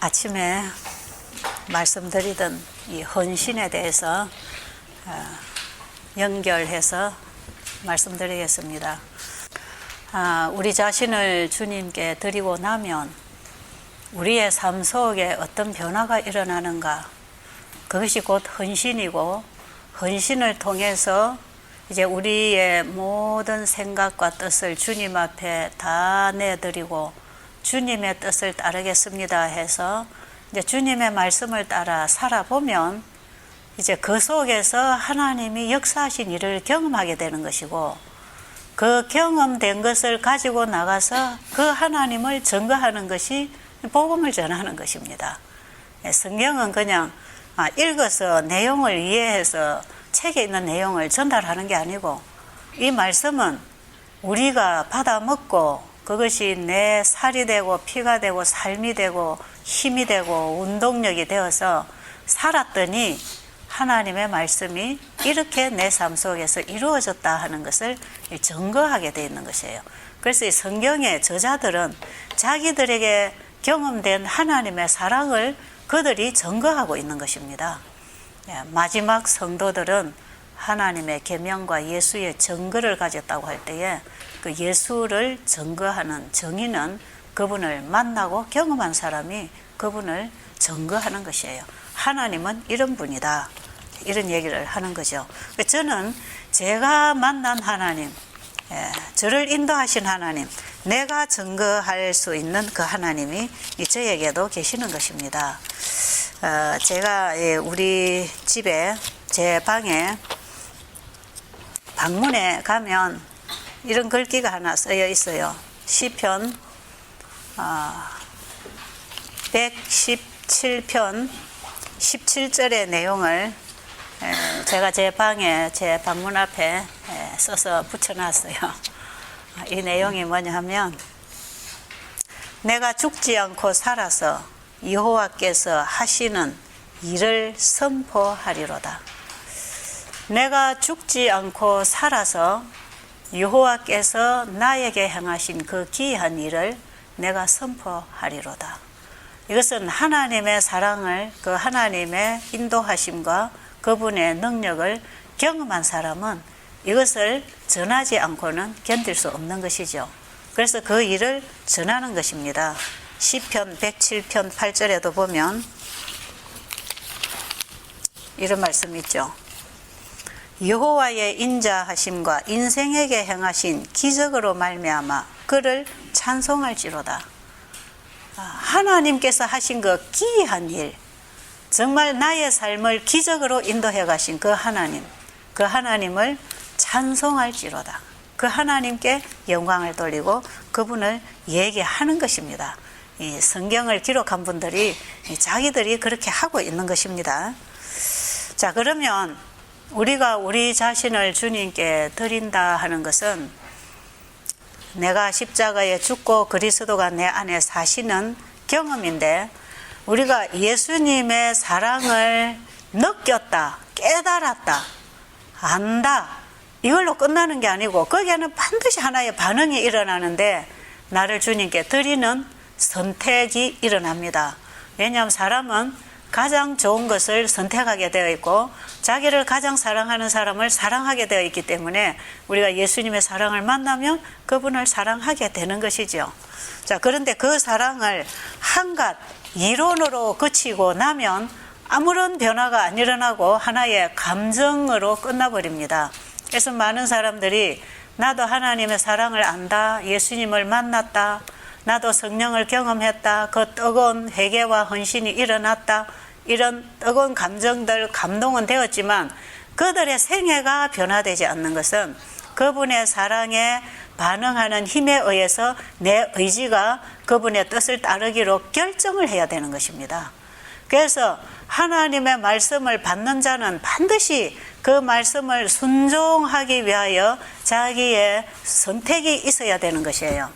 아침에 말씀드리던 이 헌신에 대해서 연결해서 말씀드리겠습니다. 우리 자신을 주님께 드리고 나면 우리의 삶 속에 어떤 변화가 일어나는가, 그것이 곧 헌신이고, 헌신을 통해서 이제 우리의 모든 생각과 뜻을 주님 앞에 다 내드리고 주님의 뜻을 따르겠습니다 해서 이제 주님의 말씀을 따라 살아보면 이제 그 속에서 하나님이 역사하신 일을 경험하게 되는 것이고, 그 경험된 것을 가지고 나가서 그 하나님을 증거하는 것이 복음을 전하는 것입니다. 성경은 그냥 읽어서 내용을 이해해서 책에 있는 내용을 전달하는 게 아니고, 이 말씀은 우리가 받아 먹고 그것이 내 살이 되고 피가 되고 삶이 되고 힘이 되고 운동력이 되어서 살았더니 하나님의 말씀이 이렇게 내 삶 속에서 이루어졌다 하는 것을 증거하게 되어 있는 것이에요. 그래서 이 성경의 저자들은 자기들에게 경험된 하나님의 사랑을 그들이 증거하고 있는 것입니다. 마지막 성도들은 하나님의 계명과 예수의 증거를 가졌다고 할 때에 그 예수를 증거하는 정의는 그분을 만나고 경험한 사람이 그분을 증거하는 것이에요. 하나님은 이런 분이다, 이런 얘기를 하는 거죠. 저는 제가 만난 하나님, 저를 인도하신 하나님, 내가 증거할 수 있는 그 하나님이 저에게도 계시는 것입니다. 제가 우리 집에 제 방에 방문에 가면 이런 글귀가 하나 쓰여 있어요. 시편 117편 17절의 내용을 제가 제 방에 제 방문 앞에 써서 붙여놨어요. 이 내용이 뭐냐 하면, 내가 죽지 않고 살아서 여호와께서 하시는 일을 선포하리로다. 내가 죽지 않고 살아서 여호와께서 나에게 행하신 그 기이한 일을 내가 선포하리로다. 이것은 하나님의 사랑을, 그 하나님의 인도하심과 그분의 능력을 경험한 사람은 이것을 전하지 않고는 견딜 수 없는 것이죠. 그래서 그 일을 전하는 것입니다. 시편 107편 8절에도 보면 이런 말씀이 있죠. 여호와의 인자하심과 인생에게 행하신 기적으로 말미암아 그를 찬송할지로다. 하나님께서 하신 그 기이한 일, 정말 나의 삶을 기적으로 인도해 가신 그 하나님, 그 하나님을 찬송할지로다. 그 하나님께 영광을 돌리고 그분을 얘기하는 것입니다. 이 성경을 기록한 분들이 자기들이 그렇게 하고 있는 것입니다. 자, 그러면 우리가 우리 자신을 주님께 드린다 하는 것은 내가 십자가에 죽고 그리스도가 내 안에 사시는 경험인데, 우리가 예수님의 사랑을 느꼈다, 깨달았다, 안다, 이걸로 끝나는 게 아니고 거기에는 반드시 하나의 반응이 일어나는데, 나를 주님께 드리는 선택이 일어납니다. 왜냐하면 사람은 가장 좋은 것을 선택하게 되어 있고 자기를 가장 사랑하는 사람을 사랑하게 되어 있기 때문에 우리가 예수님의 사랑을 만나면 그분을 사랑하게 되는 것이죠. 자, 그런데 그 사랑을 한갓 이론으로 그치고 나면 아무런 변화가 안 일어나고 하나의 감정으로 끝나버립니다. 그래서 많은 사람들이 나도 하나님의 사랑을 안다, 예수님을 만났다, 나도 성령을 경험했다, 그 뜨거운 회개와 헌신이 일어났다, 이런 뜨거운 감정들, 감동은 되었지만 그들의 생애가 변화되지 않는 것은 그분의 사랑에 반응하는 힘에 의해서 내 의지가 그분의 뜻을 따르기로 결정을 해야 되는 것입니다. 그래서 하나님의 말씀을 받는 자는 반드시 그 말씀을 순종하기 위하여 자기의 선택이 있어야 되는 것이에요.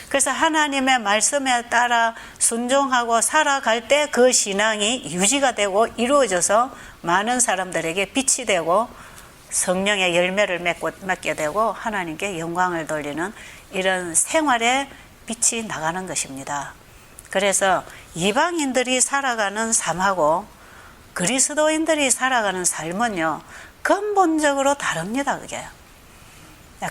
그래서 하나님의 말씀에 따라 순종하고 살아갈 때 그 신앙이 유지가 되고 이루어져서 많은 사람들에게 빛이 되고 성령의 열매를 맺게 되고 하나님께 영광을 돌리는 이런 생활의 빛이 나가는 것입니다. 그래서 이방인들이 살아가는 삶하고 그리스도인들이 살아가는 삶은요, 근본적으로 다릅니다, 그게.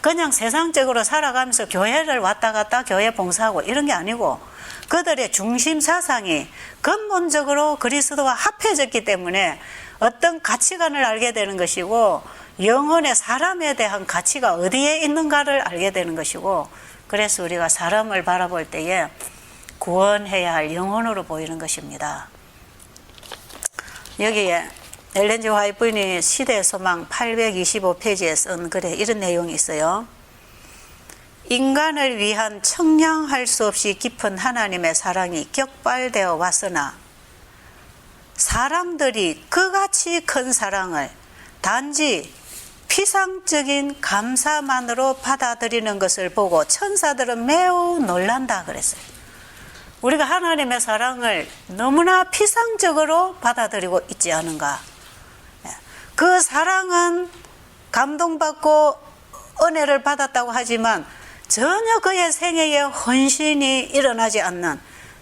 그냥 세상적으로 살아가면서 교회를 왔다 갔다 교회 봉사하고 이런 게 아니고, 그들의 중심 사상이 근본적으로 그리스도와 합해졌기 때문에 어떤 가치관을 알게 되는 것이고, 영혼의 사람에 대한 가치가 어디에 있는가를 알게 되는 것이고, 그래서 우리가 사람을 바라볼 때에 구원해야 할 영혼으로 보이는 것입니다. 여기에 엘렌 G 화이트분이 시대의 소망 825페이지에 쓴 글에 이런 내용이 있어요. 인간을 위한 청량할 수 없이 깊은 하나님의 사랑이 격발되어 왔으나 사람들이 그같이 큰 사랑을 단지 피상적인 감사만으로 받아들이는 것을 보고 천사들은 매우 놀란다 그랬어요. 우리가 하나님의 사랑을 너무나 피상적으로 받아들이고 있지 않은가. 그 사랑은 감동받고 은혜를 받았다고 하지만 전혀 그의 생애에 헌신이 일어나지 않는,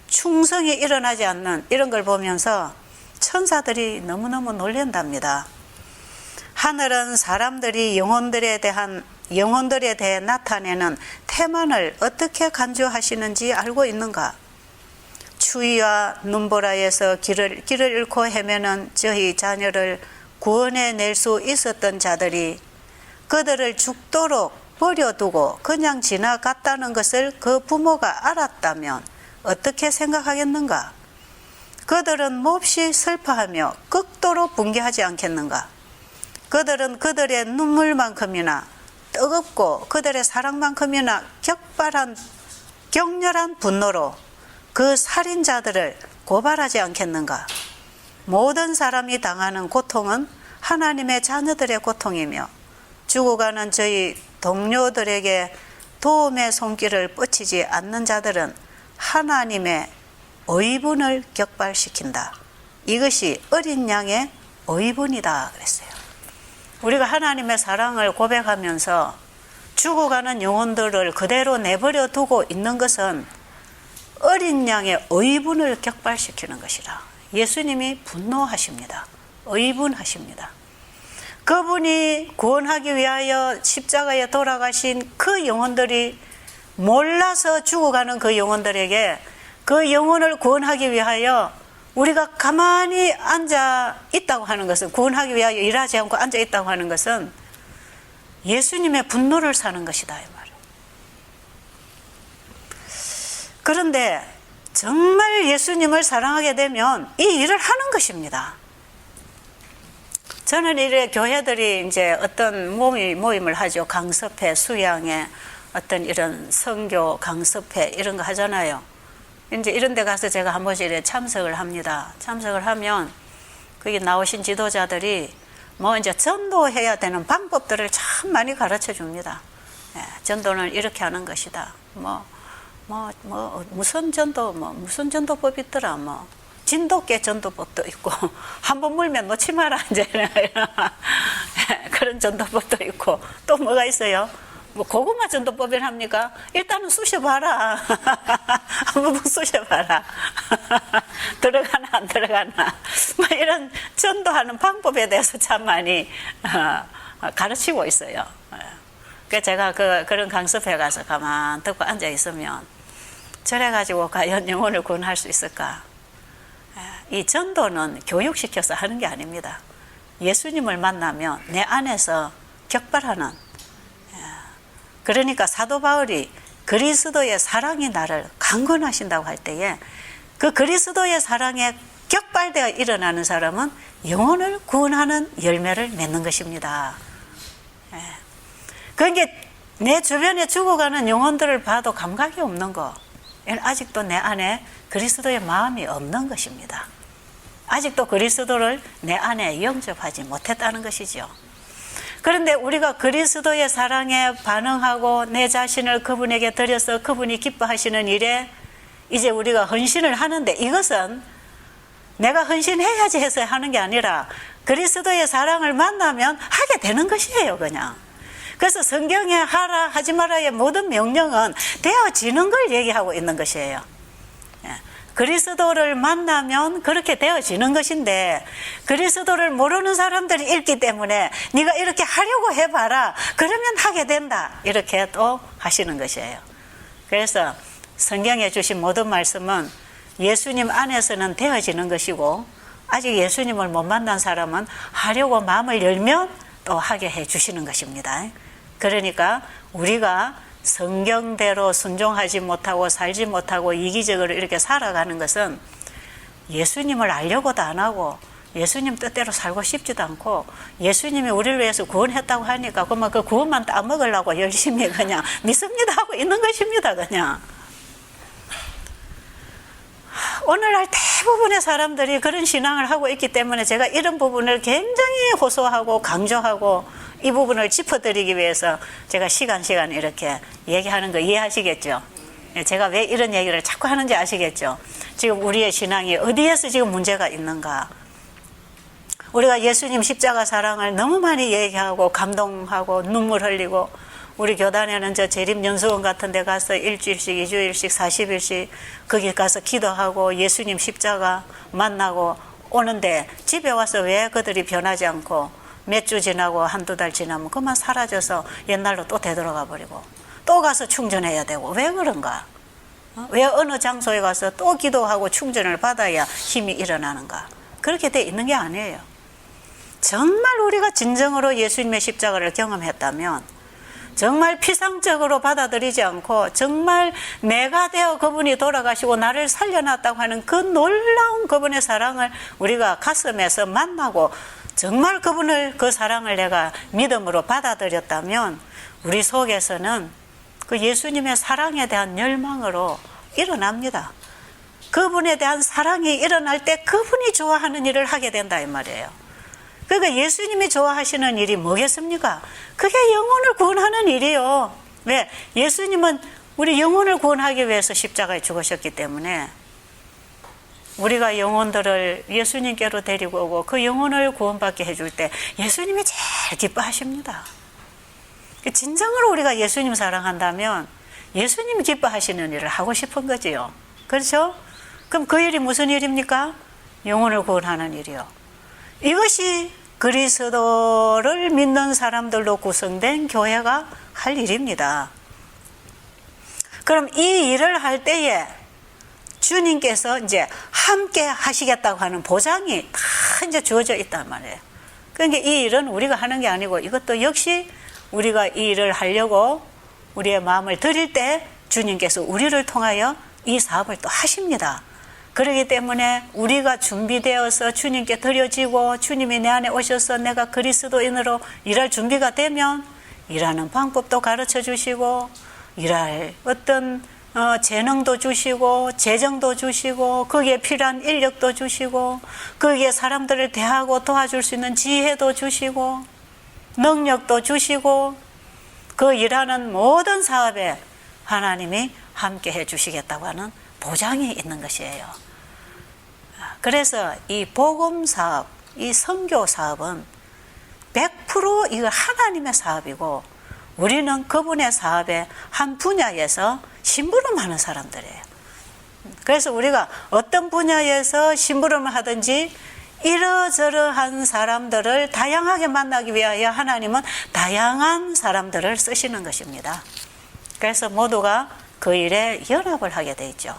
충성이 일어나지 않는 이런 걸 보면서 천사들이 너무너무 놀란답니다. 하늘은 사람들이 영혼들에 대해 나타내는 태만을 어떻게 간주하시는지 알고 있는가? 추위와 눈보라에서 길을 잃고 헤매는 저희 자녀를 구원해낼 수 있었던 자들이 그들을 죽도록 버려두고 그냥 지나갔다는 것을 그 부모가 알았다면 어떻게 생각하겠는가? 그들은 몹시 슬퍼하며 극도로 분개하지 않겠는가? 그들은 그들의 눈물만큼이나 뜨겁고 그들의 사랑만큼이나 격렬한 분노로 그 살인자들을 고발하지 않겠는가? 모든 사람이 당하는 고통은 하나님의 자녀들의 고통이며 죽어가는 저희 동료들에게 도움의 손길을 뻗치지 않는 자들은 하나님의 의분을 격발시킨다. 이것이 어린 양의 의분이다 그랬어요. 우리가 하나님의 사랑을 고백하면서 죽어가는 영혼들을 그대로 내버려 두고 있는 것은 어린 양의 의분을 격발시키는 것이라. 예수님이 분노하십니다. 의분하십니다. 그분이 구원하기 위하여 십자가에 돌아가신 그 영혼들이 몰라서 죽어가는 그 영혼들에게 그 영혼을 구원하기 위하여 우리가 가만히 앉아 있다고 하는 것은, 구원하기 위하여 일하지 않고 앉아 있다고 하는 것은 예수님의 분노를 사는 것이다 이 말이에요. 그런데 정말 예수님을 사랑하게 되면 이 일을 하는 것입니다. 저는 이래 교회들이 이제 어떤 모임을 하죠. 강습회, 수양회, 어떤 이런 선교 강습회 이런 거 하잖아요. 이제 이런 데 가서 제가 한 번씩 이렇게 참석을 합니다. 참석을 하면 거기 나오신 지도자들이 뭐 이제 전도해야 되는 방법들을 참 많이 가르쳐 줍니다. 전도는 이렇게 하는 것이다. 무슨 전도법이 있더라. 진돗개 전도법도 있고, 한번 물면 놓지 마라, 이제. 그런 전도법도 있고, 또 뭐가 있어요? 고구마 전도법을 합니까? 일단은 쑤셔봐라. 한번 쑤셔봐라. 들어가나, 안 들어가나. 이런 전도하는 방법에 대해서 참 많이 가르치고 있어요. 그래서 제가 그런 강습회 가서 가만 듣고 앉아 있으면, 저래가지고 과연 영혼을 구원할 수 있을까? 이 전도는 교육시켜서 하는 게 아닙니다. 예수님을 만나면 내 안에서 격발하는, 그러니까 사도 바울이 그리스도의 사랑이 나를 강건하신다고 할 때에 그 그리스도의 사랑에 격발되어 일어나는 사람은 영혼을 구원하는 열매를 맺는 것입니다. 그러니까 내 주변에 죽어가는 영혼들을 봐도 감각이 없는 거, 아직도 내 안에 그리스도의 마음이 없는 것입니다. 아직도 그리스도를 내 안에 영접하지 못했다는 것이죠. 그런데 우리가 그리스도의 사랑에 반응하고 내 자신을 그분에게 드려서 그분이 기뻐하시는 일에 이제 우리가 헌신을 하는데, 이것은 내가 헌신해야지 해서 하는 게 아니라 그리스도의 사랑을 만나면 하게 되는 것이에요, 그냥. 그래서 성경에 하라 하지 말아의 모든 명령은 되어지는 걸 얘기하고 있는 것이에요. 그리스도를 만나면 그렇게 되어지는 것인데, 그리스도를 모르는 사람들이 있기 때문에 네가 이렇게 하려고 해봐라, 그러면 하게 된다, 이렇게 또 하시는 것이에요. 그래서 성경에 주신 모든 말씀은 예수님 안에서는 되어지는 것이고, 아직 예수님을 못 만난 사람은 하려고 마음을 열면 또 하게 해 주시는 것입니다. 그러니까 우리가 성경대로 순종하지 못하고 살지 못하고 이기적으로 이렇게 살아가는 것은 예수님을 알려고도 안 하고 예수님 뜻대로 살고 싶지도 않고, 예수님이 우리를 위해서 구원했다고 하니까 그러면 그 구원만 따먹으려고 열심히 그냥 믿습니다 하고 있는 것입니다. 그냥 오늘날 대부분의 사람들이 그런 신앙을 하고 있기 때문에 제가 이런 부분을 굉장히 호소하고 강조하고 이 부분을 짚어드리기 위해서 제가 시간 이렇게 얘기하는 거 이해하시겠죠? 제가 왜 이런 얘기를 자꾸 하는지 아시겠죠? 지금 우리의 신앙이 어디에서 지금 문제가 있는가? 우리가 예수님 십자가 사랑을 너무 많이 얘기하고 감동하고 눈물 흘리고, 우리 교단에는 저 재림연수원 같은 데 가서 일주일씩 2주일씩 40일씩 거기 가서 기도하고 예수님 십자가 만나고 오는데, 집에 와서 왜 그들이 변하지 않고 몇 주 지나고 한두 달 지나면 그만 사라져서 옛날로 또 되돌아가 버리고 또 가서 충전해야 되고, 왜 그런가? 왜 어느 장소에 가서 또 기도하고 충전을 받아야 힘이 일어나는가? 그렇게 돼 있는 게 아니에요. 정말 우리가 진정으로 예수님의 십자가를 경험했다면, 정말 피상적으로 받아들이지 않고 정말 내가 되어 그분이 돌아가시고 나를 살려놨다고 하는 그 놀라운 그분의 사랑을 우리가 가슴에서 만나고 정말 그분을, 그 사랑을 내가 믿음으로 받아들였다면 우리 속에서는 그 예수님의 사랑에 대한 열망으로 일어납니다. 그분에 대한 사랑이 일어날 때 그분이 좋아하는 일을 하게 된다 이 말이에요. 그러니까 예수님이 좋아하시는 일이 뭐겠습니까? 그게 영혼을 구원하는 일이요. 왜? 예수님은 우리 영혼을 구원하기 위해서 십자가에 죽으셨기 때문에 우리가 영혼들을 예수님께로 데리고 오고 그 영혼을 구원받게 해줄 때 예수님이 제일 기뻐하십니다. 진정으로 우리가 예수님 사랑한다면 예수님이 기뻐하시는 일을 하고 싶은 거지요. 그렇죠? 그럼 그 일이 무슨 일입니까? 영혼을 구원하는 일이요. 이것이 그리스도를 믿는 사람들로 구성된 교회가 할 일입니다. 그럼 이 일을 할 때에 주님께서 이제 함께 하시겠다고 하는 보장이 다 이제 주어져 있단 말이에요. 그러니까 이 일은 우리가 하는 게 아니고 이것도 역시 우리가 이 일을 하려고 우리의 마음을 드릴 때 주님께서 우리를 통하여 이 사업을 또 하십니다. 그렇기 때문에 우리가 준비되어서 주님께 드려지고 주님이 내 안에 오셔서 내가 그리스도인으로 일할 준비가 되면 일하는 방법도 가르쳐 주시고 일할 어떤 재능도 주시고 재정도 주시고 거기에 필요한 인력도 주시고 거기에 사람들을 대하고 도와줄 수 있는 지혜도 주시고 능력도 주시고 그 일하는 모든 사업에 하나님이 함께 해 주시겠다고 하는 보장이 있는 것이에요. 그래서 이 복음 사업, 이 선교 사업은 100% 이거 하나님의 사업이고 우리는 그분의 사업의 한 분야에서 심부름하는 사람들이에요. 그래서 우리가 어떤 분야에서 심부름을 하든지 이러저러한 사람들을 다양하게 만나기 위하여 하나님은 다양한 사람들을 쓰시는 것입니다. 그래서 모두가 그 일에 연합을 하게 돼 있죠.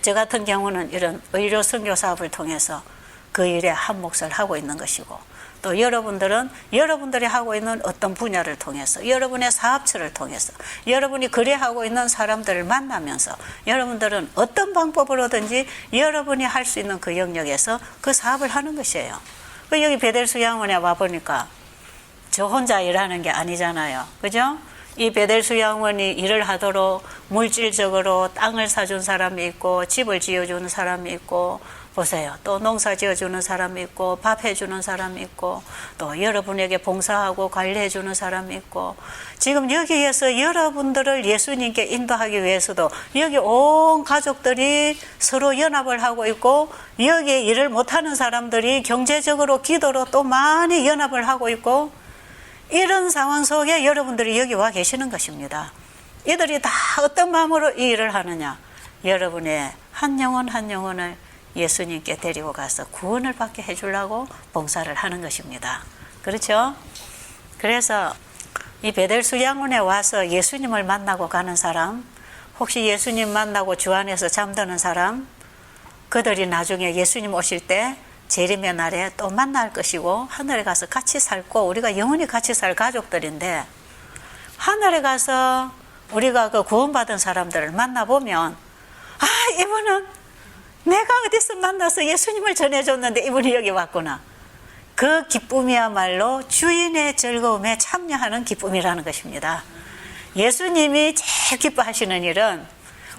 저 같은 경우는 이런 의료 선교 사업을 통해서 그 일에 한 몫을 하고 있는 것이고, 또 여러분들은 여러분들이 하고 있는 어떤 분야를 통해서 여러분의 사업처를 통해서 여러분이 거래하고 있는 사람들을 만나면서 여러분들은 어떤 방법으로든지 여러분이 할 수 있는 그 영역에서 그 사업을 하는 것이에요. 여기 베델수양원에 와보니까 저 혼자 일하는 게 아니잖아요. 그죠? 이 베델수양원이 일을 하도록 물질적으로 땅을 사준 사람이 있고 집을 지어주는 사람이 있고, 보세요. 또 농사 지어주는 사람이 있고 밥 해주는 사람이 있고 또 여러분에게 봉사하고 관리해주는 사람이 있고, 지금 여기에서 여러분들을 예수님께 인도하기 위해서도 여기 온 가족들이 서로 연합을 하고 있고, 여기에 일을 못하는 사람들이 경제적으로 기도로 또 많이 연합을 하고 있고, 이런 상황 속에 여러분들이 여기 와 계시는 것입니다. 이들이 다 어떤 마음으로 이 일을 하느냐? 여러분의 한 영혼 한 영혼을 예수님께 데리고 가서 구원을 받게 해주려고 봉사를 하는 것입니다. 그렇죠? 그래서 이 베델 수양원에 와서 예수님을 만나고 가는 사람, 혹시 예수님 만나고 주 안에서 잠드는 사람, 그들이 나중에 예수님 오실 때 재림의 날에 또 만날 것이고 하늘에 가서 같이 살고 우리가 영원히 같이 살 가족들인데, 하늘에 가서 우리가 그 구원받은 사람들을 만나보면, 아, 이분은 내가 어디서 만나서 예수님을 전해줬는데 이분이 여기 왔구나. 그 기쁨이야말로 주인의 즐거움에 참여하는 기쁨이라는 것입니다. 예수님이 제일 기뻐하시는 일은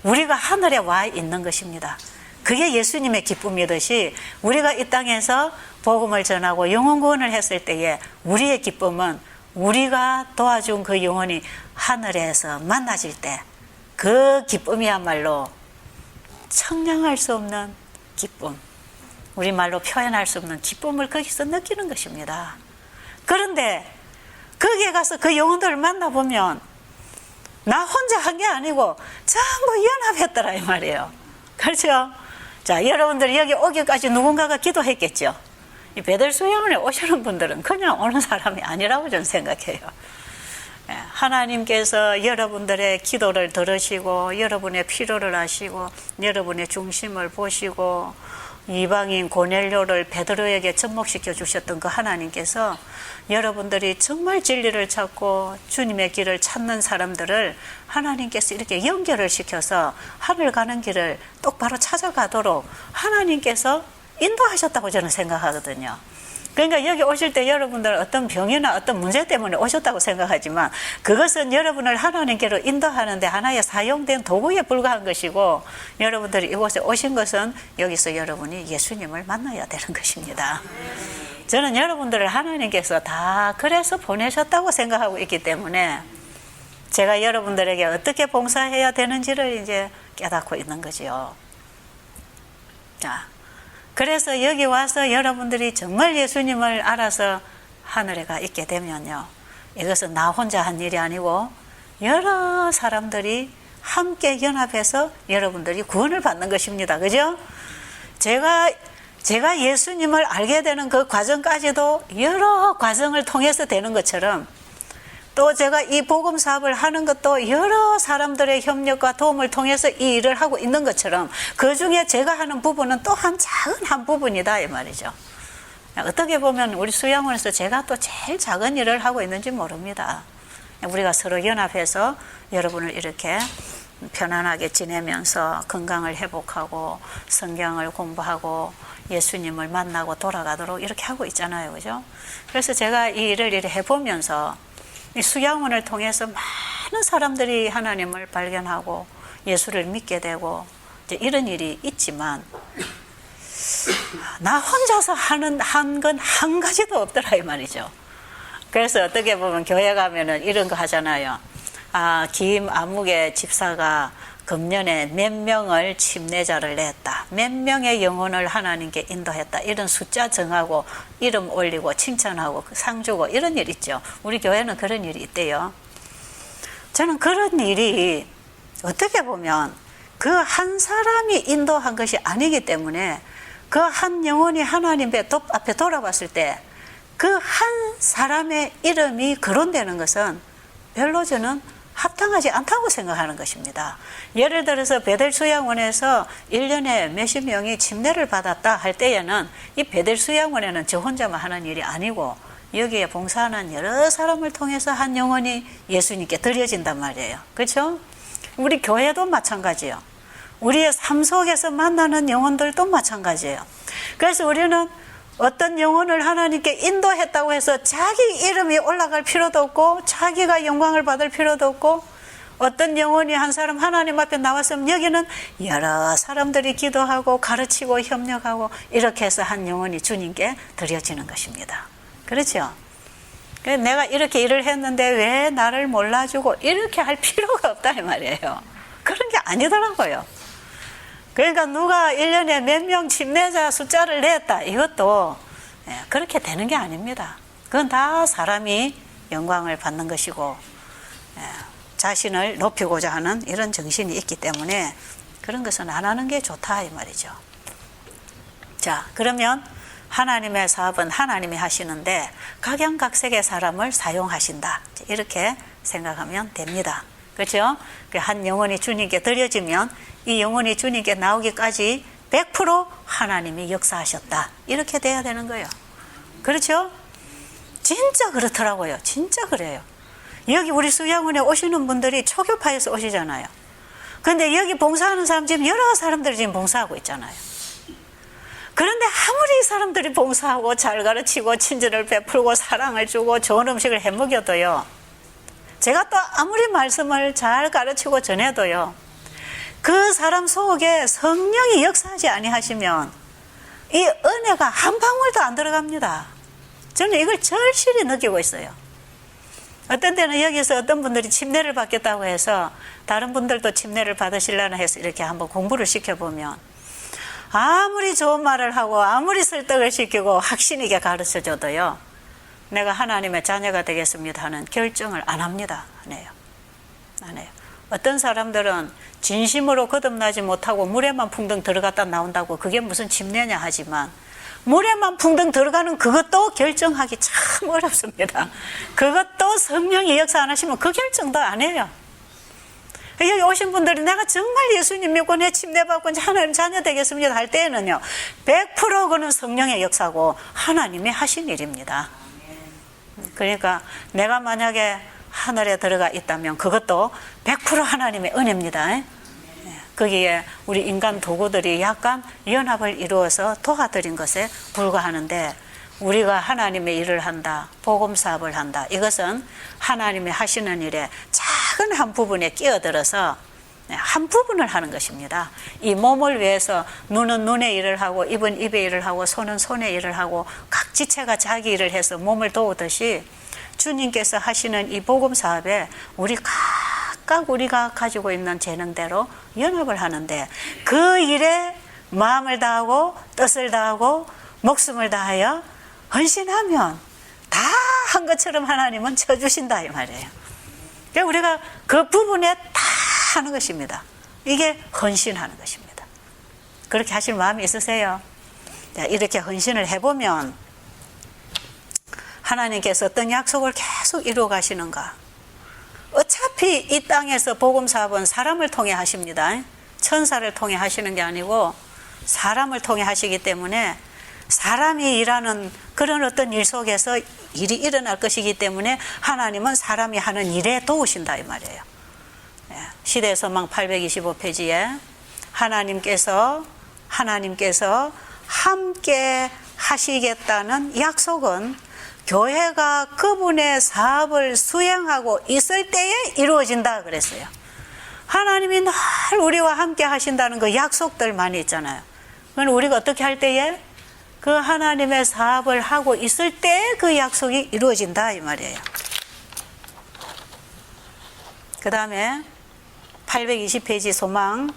우리가 하늘에 와 있는 것입니다. 그게 예수님의 기쁨이듯이 우리가 이 땅에서 복음을 전하고 영혼 구원을 했을 때에 우리의 기쁨은 우리가 도와준 그 영혼이 하늘에서 만나질 때 그 기쁨이야말로 청량할 수 없는 기쁨, 우리말로 표현할 수 없는 기쁨을 거기서 느끼는 것입니다. 그런데 거기에 가서 그 영혼들을 만나보면 나 혼자 한 게 아니고 전부 연합했더라 이 말이에요. 그렇죠? 자, 여러분들 여기 오기까지 누군가가 기도했겠죠. 이 베델 수양원에 오시는 분들은 그냥 오는 사람이 아니라고 저는 생각해요. 하나님께서 여러분들의 기도를 들으시고 여러분의 필요를 아시고 여러분의 중심을 보시고 이방인 고넬료를 베드로에게 접목시켜 주셨던 그 하나님께서 여러분들이 정말 진리를 찾고 주님의 길을 찾는 사람들을 하나님께서 이렇게 연결을 시켜서 하늘 가는 길을 똑바로 찾아가도록 하나님께서 인도하셨다고 저는 생각하거든요. 그러니까 여기 오실 때 여러분들은 어떤 병이나 어떤 문제 때문에 오셨다고 생각하지만 그것은 여러분을 하나님께로 인도하는 데 하나의 사용된 도구에 불과한 것이고, 여러분들이 이곳에 오신 것은 여기서 여러분이 예수님을 만나야 되는 것입니다. 저는 여러분들을 하나님께서 다 그래서 보내셨다고 생각하고 있기 때문에 제가 여러분들에게 어떻게 봉사해야 되는지를 이제 깨닫고 있는 거지요. 자, 그래서 여기 와서 여러분들이 정말 예수님을 알아서 하늘에 가 있게 되면요, 이것은 나 혼자 한 일이 아니고 여러 사람들이 함께 연합해서 여러분들이 구원을 받는 것입니다. 그죠? 제가 예수님을 알게 되는 그 과정까지도 여러 과정을 통해서 되는 것처럼, 또 제가 이 복음 사업을 하는 것도 여러 사람들의 협력과 도움을 통해서 이 일을 하고 있는 것처럼 그 중에 제가 하는 부분은 또한 작은 한 부분이다 이 말이죠. 어떻게 보면 우리 수양원에서 제가 또 제일 작은 일을 하고 있는지 모릅니다. 우리가 서로 연합해서 여러분을 이렇게 편안하게 지내면서 건강을 회복하고 성경을 공부하고 예수님을 만나고 돌아가도록 이렇게 하고 있잖아요. 그죠? 그래서 제가 이 일을 이렇게 해보면서 이 수양원을 통해서 많은 사람들이 하나님을 발견하고 예수를 믿게 되고 이제 이런 일이 있지만, 나 혼자서 한 건 한 가지도 없더라 이 말이죠. 그래서 어떻게 보면 교회 가면은 이런 거 하잖아요. 아, 김아무개 집사가 금년에 몇 명을 침례자를 냈다, 몇 명의 영혼을 하나님께 인도했다, 이런 숫자 정하고 이름 올리고 칭찬하고 상 주고 이런 일 있죠. 우리 교회는 그런 일이 있대요. 저는 그런 일이 어떻게 보면 그 한 사람이 인도한 것이 아니기 때문에 그 한 영혼이 하나님 앞에 돌아봤을 때 그 한 사람의 이름이 거론되는 것은 별로 저는 합당하지 않다고 생각하는 것입니다. 예를 들어서 베델 수양원에서 1년에 몇십 명이 침례를 받았다 할 때에는 이 베델 수양원에는 저 혼자만 하는 일이 아니고 여기에 봉사하는 여러 사람을 통해서 한 영혼이 예수님께 드려진단 말이에요. 그렇죠? 우리 교회도 마찬가지예요. 우리의 삶 속에서 만나는 영혼들도 마찬가지예요. 그래서 우리는 어떤 영혼을 하나님께 인도했다고 해서 자기 이름이 올라갈 필요도 없고 자기가 영광을 받을 필요도 없고, 어떤 영혼이 한 사람 하나님 앞에 나왔으면 여기는 여러 사람들이 기도하고 가르치고 협력하고 이렇게 해서 한 영혼이 주님께 드려지는 것입니다. 그렇죠? 내가 이렇게 일을 했는데 왜 나를 몰라주고 이렇게 할 필요가 없다 이 말이에요. 그런 게 아니더라고요. 그러니까 누가 1년에 몇 명 침례자 숫자를 냈다, 이것도 그렇게 되는 게 아닙니다. 그건 다 사람이 영광을 받는 것이고 자신을 높이고자 하는 이런 정신이 있기 때문에 그런 것은 안 하는 게 좋다 이 말이죠. 자, 그러면 하나님의 사업은 하나님이 하시는데 각양각색의 사람을 사용하신다, 이렇게 생각하면 됩니다. 그렇죠? 한 영혼이 주님께 드려지면 이 영혼이 주님께 나오기까지 100% 하나님이 역사하셨다, 이렇게 돼야 되는 거예요. 그렇죠? 진짜 그렇더라고요. 진짜 그래요. 여기 우리 수양원에 오시는 분들이 초교파에서 오시잖아요. 근데 여기 봉사하는 사람 지금 여러 사람들이 지금 봉사하고 있잖아요. 그런데 아무리 이 사람들이 봉사하고 잘 가르치고 친절을 베풀고 사랑을 주고 좋은 음식을 해 먹여도요, 제가 또 아무리 말씀을 잘 가르치고 전해도요, 그 사람 속에 성령이 역사하지 아니하시면 이 은혜가 한 방울도 안 들어갑니다. 저는 이걸 절실히 느끼고 있어요. 어떤 때는 여기서 어떤 분들이 침례를 받겠다고 해서 다른 분들도 침례를 받으시려나 해서 이렇게 한번 공부를 시켜보면 아무리 좋은 말을 하고 아무리 설득을 시키고 확신 있게 가르쳐줘도요, 내가 하나님의 자녀가 되겠습니다 하는 결정을 안 합니다. 안 해요. 안 해요. 어떤 사람들은 진심으로 거듭나지 못하고 물에만 풍덩 들어갔다 나온다고 그게 무슨 침례냐 하지만, 물에만 풍덩 들어가는 그것도 결정하기 참 어렵습니다. 그것도 성령이 역사 안 하시면 그 결정도 안 해요. 여기 오신 분들이 내가 정말 예수님 믿고 내 침례받고 하나님 자녀 되겠습니다 할 때에는요, 100% 그는 성령의 역사고 하나님이 하신 일입니다. 그러니까 내가 만약에 하늘에 들어가 있다면 그것도 100% 하나님의 은혜입니다. 거기에 우리 인간 도구들이 약간 연합을 이루어서 도와드린 것에 불과하는데, 우리가 하나님의 일을 한다, 복음 사업을 한다, 이것은 하나님이 하시는 일에 작은 한 부분에 끼어들어서 한 부분을 하는 것입니다. 이 몸을 위해서 눈은 눈의 일을 하고 입은 입의 일을 하고 손은 손의 일을 하고 각 지체가 자기 일을 해서 몸을 도우듯이 주님께서 하시는 이 복음 사업에 우리 각각 우리가 가지고 있는 재능대로 연합을 하는데, 그 일에 마음을 다하고 뜻을 다하고 목숨을 다하여 헌신하면 다 한 것처럼 하나님은 쳐주신다 이 말이에요. 그러니까 우리가 그 부분에 다 하는 것입니다. 이게 헌신하는 것입니다. 그렇게 하실 마음이 있으세요? 이렇게 헌신을 해보면 하나님께서 어떤 약속을 계속 이루어 가시는가. 어차피 이 땅에서 복음 사업은 사람을 통해 하십니다. 천사를 통해 하시는 게 아니고 사람을 통해 하시기 때문에 사람이 일하는 그런 어떤 일 속에서 일이 일어날 것이기 때문에 하나님은 사람이 하는 일에 도우신다 이 말이에요. 시대의 소망 825페이지에 하나님께서 함께 하시겠다는 약속은 교회가 그분의 사업을 수행하고 있을 때에 이루어진다 그랬어요. 하나님이 늘 우리와 함께 하신다는 그 약속들 많이 있잖아요. 그건 우리가 어떻게 할 때에 그 하나님의 사업을 하고 있을 때 그 약속이 이루어진다 이 말이에요. 그 다음에 820페이지 소망,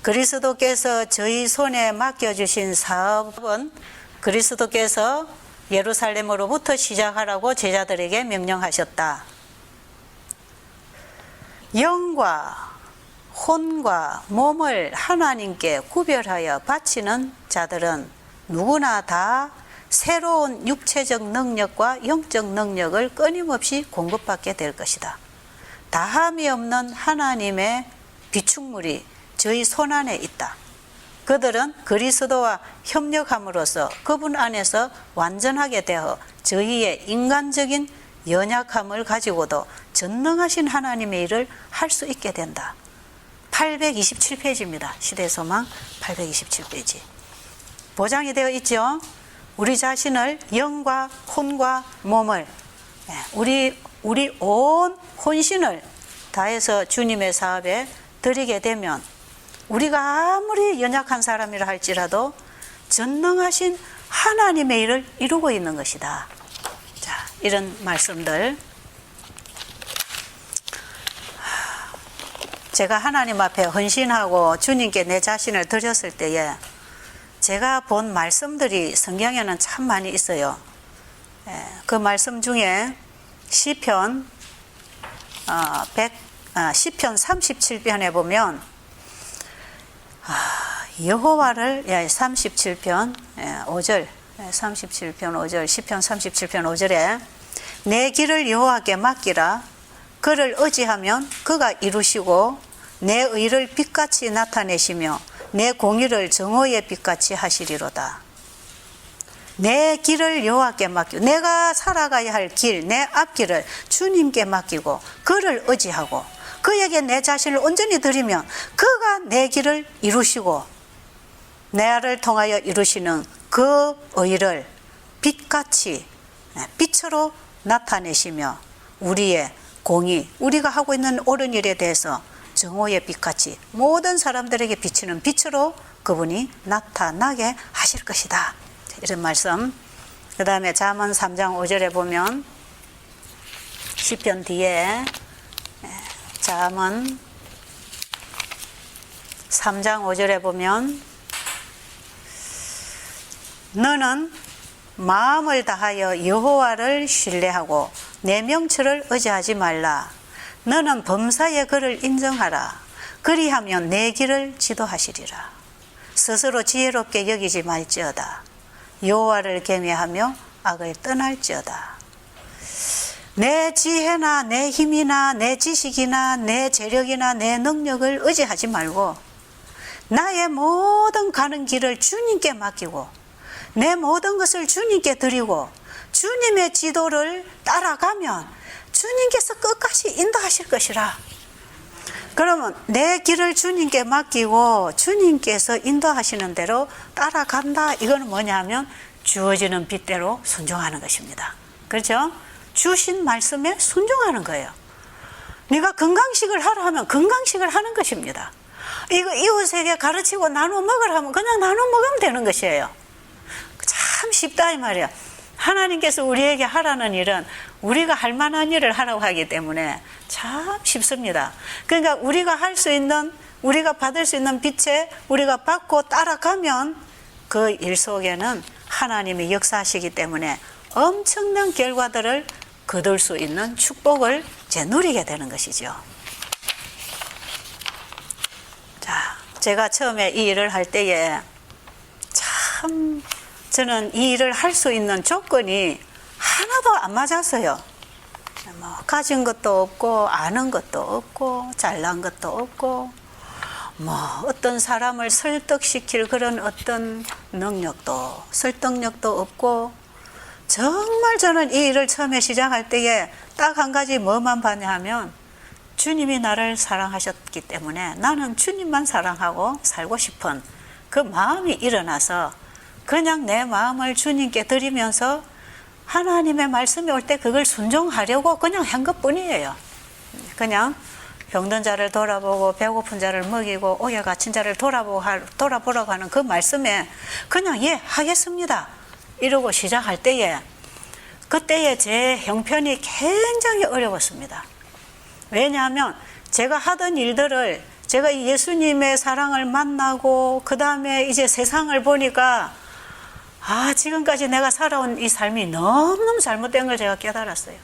그리스도께서 저희 손에 맡겨주신 사업은 그리스도께서 예루살렘으로부터 시작하라고 제자들에게 명령하셨다. 영과 혼과 몸을 하나님께 구별하여 바치는 자들은 누구나 다 새로운 육체적 능력과 영적 능력을 끊임없이 공급받게 될 것이다. 다함이 없는 하나님의 비축물이 저희 손안에 있다. 그들은 그리스도와 협력함으로써 그분 안에서 완전하게 되어 저희의 인간적인 연약함을 가지고도 전능하신 하나님의 일을 할 수 있게 된다. 827페이지입니다. 시대소망 827페이지. 보장이 되어 있죠. 우리 자신을 영과 혼과 몸을, 우리 온 혼신을 다해서 주님의 사업에 드리게 되면 우리가 아무리 연약한 사람이라 할지라도 전능하신 하나님의 일을 이루고 있는 것이다. 자, 이런 말씀들 제가 하나님 앞에 헌신하고 주님께 내 자신을 드렸을 때에 제가 본 말씀들이 성경에는 참 많이 있어요. 그 말씀 중에 시편 37편에 보면 여호와를 37편 5절 37편 5절 시편 37편 5절에 내 길을 여호와께 맡기라. 그를 의지하면 그가 이루시고 내 의를 빛같이 나타내시며 내 공의를 정오의 빛같이 하시리로다. 내 길을 여호와께 맡기고 내가 살아가야 할 길, 내 앞길을 주님께 맡기고 그를 의지하고 그에게 내 자신을 온전히 드리면 그가 내 길을 이루시고 나를 통하여 이루시는 그 의를 빛같이 빛으로 나타내시며 우리의 공의, 우리가 하고 있는 옳은 일에 대해서 정오의 빛같이 모든 사람들에게 비치는 빛으로 그분이 나타나게 하실 것이다. 이런 말씀. 그 다음에 잠언 3장 5절에 보면 시편 뒤에 잠언 3장 5절에 보면 너는 마음을 다하여 여호와를 신뢰하고 내 명철을 의지하지 말라. 너는 범사의 그를 인정하라. 그리하면 내 길을 지도하시리라. 스스로 지혜롭게 여기지 말지어다. 여호와를 경외하며 악을 떠날지어다. 내 지혜나 내 힘이나 내 지식이나 내 재력이나 내 능력을 의지하지 말고 나의 모든 가는 길을 주님께 맡기고 내 모든 것을 주님께 드리고 주님의 지도를 따라가면 주님께서 끝까지 인도하실 것이라. 그러면 내 길을 주님께 맡기고 주님께서 인도하시는 대로 따라간다. 이건 뭐냐면 주어지는 빛대로 순종하는 것입니다. 그렇죠? 주신 말씀에 순종하는 거예요. 네가 건강식을 하라 하면 건강식을 하는 것입니다. 이거 이웃에게 가르치고 나눠 먹으라 하면 그냥 나눠 먹으면 되는 것이에요. 참 쉽다 이 말이야. 하나님께서 우리에게 하라는 일은 우리가 할 만한 일을 하라고 하기 때문에 참 쉽습니다. 그러니까 우리가 할 수 있는, 우리가 받을 수 있는 빛에 우리가 받고 따라가면 그 일 속에는 하나님이 역사하시기 때문에 엄청난 결과들을 거둘 수 있는 축복을 이제 누리게 되는 것이죠. 자, 제가 처음에 이 일을 할 때에 참 저는 이 일을 할 수 있는 조건이 하나도 안 맞았어요. 뭐 가진 것도 없고 아는 것도 없고 잘난 것도 없고 뭐 어떤 사람을 설득시킬 그런 어떤 능력도 설득력도 없고 정말 저는 이 일을 처음에 시작할 때에 딱 한 가지 뭐만 봤냐 하면 주님이 나를 사랑하셨기 때문에 나는 주님만 사랑하고 살고 싶은 그 마음이 일어나서 그냥 내 마음을 주님께 드리면서 하나님의 말씀이 올 때 그걸 순종하려고 그냥 한 것뿐이에요. 그냥 병든 자를 돌아보고 배고픈 자를 먹이고 옥에 갇힌 자를 돌아보라고 하는 그 말씀에 그냥 예 하겠습니다 이러고 시작할 때에 그때의 제 형편이 굉장히 어려웠습니다. 왜냐하면 제가 하던 일들을 제가 예수님의 사랑을 만나고 그 다음에 이제 세상을 보니까 지금까지 내가 살아온 이 삶이 너무너무 잘못된 걸 제가 깨달았어요.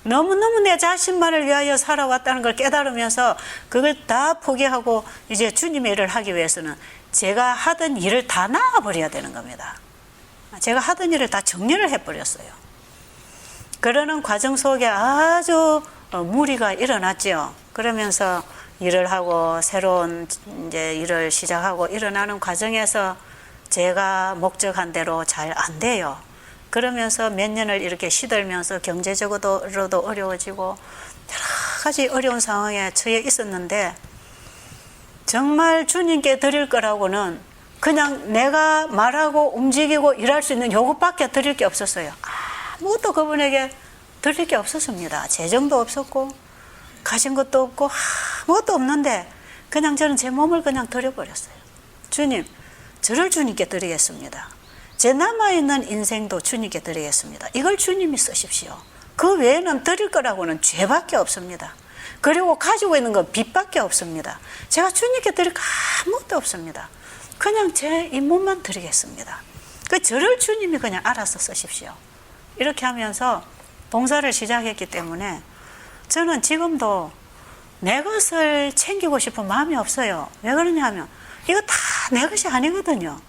너무너무 내 자신만을 위하여 살아왔다는 걸 깨달으면서 그걸 다 포기하고 이제 주님의 일을 하기 위해서는 제가 하던 일을 다 놔버려야 되는 겁니다. 제가 하던 일을 다 정리를 해버렸어요. 그러는 과정 속에 아주 무리가 일어났죠. 그러면서 일을 하고 새로운 이제 일을 시작하고 일어나는 과정에서 제가 목적한 대로 잘 안 돼요. 그러면서 몇 년을 이렇게 시들면서 경제적으로도 어려워지고 여러 가지 어려운 상황에 처해 있었는데 정말 주님께 드릴 거라고는 그냥 내가 말하고 움직이고 일할 수 있는 요것밖에 드릴 게 없었어요. 아무것도 그분에게 드릴 게 없었습니다. 재정도 없었고 가진 것도 없고 아무것도 없는데 그냥 저는 제 몸을 그냥 드려버렸어요. 주님, 저를 주님께 드리겠습니다. 제 남아있는 인생도 주님께 드리겠습니다. 이걸 주님이 쓰십시오. 그 외에는 드릴 거라고는 죄밖에 없습니다. 그리고 가지고 있는 건 빚밖에 없습니다. 제가 주님께 드릴 거 아무것도 없습니다. 그냥 제 이 몸만 드리겠습니다. 그 저를 주님이 그냥 알아서 쓰십시오. 이렇게 하면서 봉사를 시작했기 때문에 저는 지금도 내 것을 챙기고 싶은 마음이 없어요. 왜 그러냐 하면 이거 다 내 것이 아니거든요.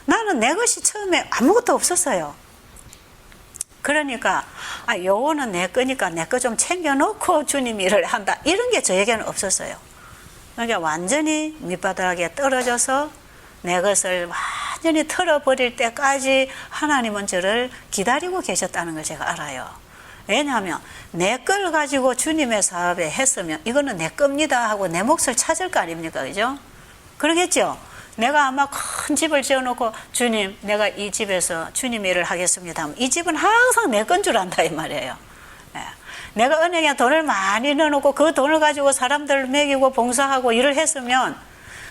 나는 내 것이 처음에 아무것도 없었어요. 그러니까 요거는 내 거니까 내 거 좀 챙겨놓고 주님 일을 한다, 이런 게 저에게는 없었어요. 그러니까 완전히 밑바닥에 떨어져서 내 것을 완전히 털어버릴 때까지 하나님은 저를 기다리고 계셨다는 걸 제가 알아요. 왜냐하면 내 걸 가지고 주님의 사업에 했으면 이거는 내 겁니다 하고 내 몫을 찾을 거 아닙니까? 그죠? 그러겠죠? 내가 아마 큰 집을 지어놓고 주님, 내가 이 집에서 주님 일을 하겠습니다 하면 이 집은 항상 내 건 줄 안다 이 말이에요. 예. 내가 은행에 돈을 많이 넣어놓고 그 돈을 가지고 사람들 먹이고 봉사하고 일을 했으면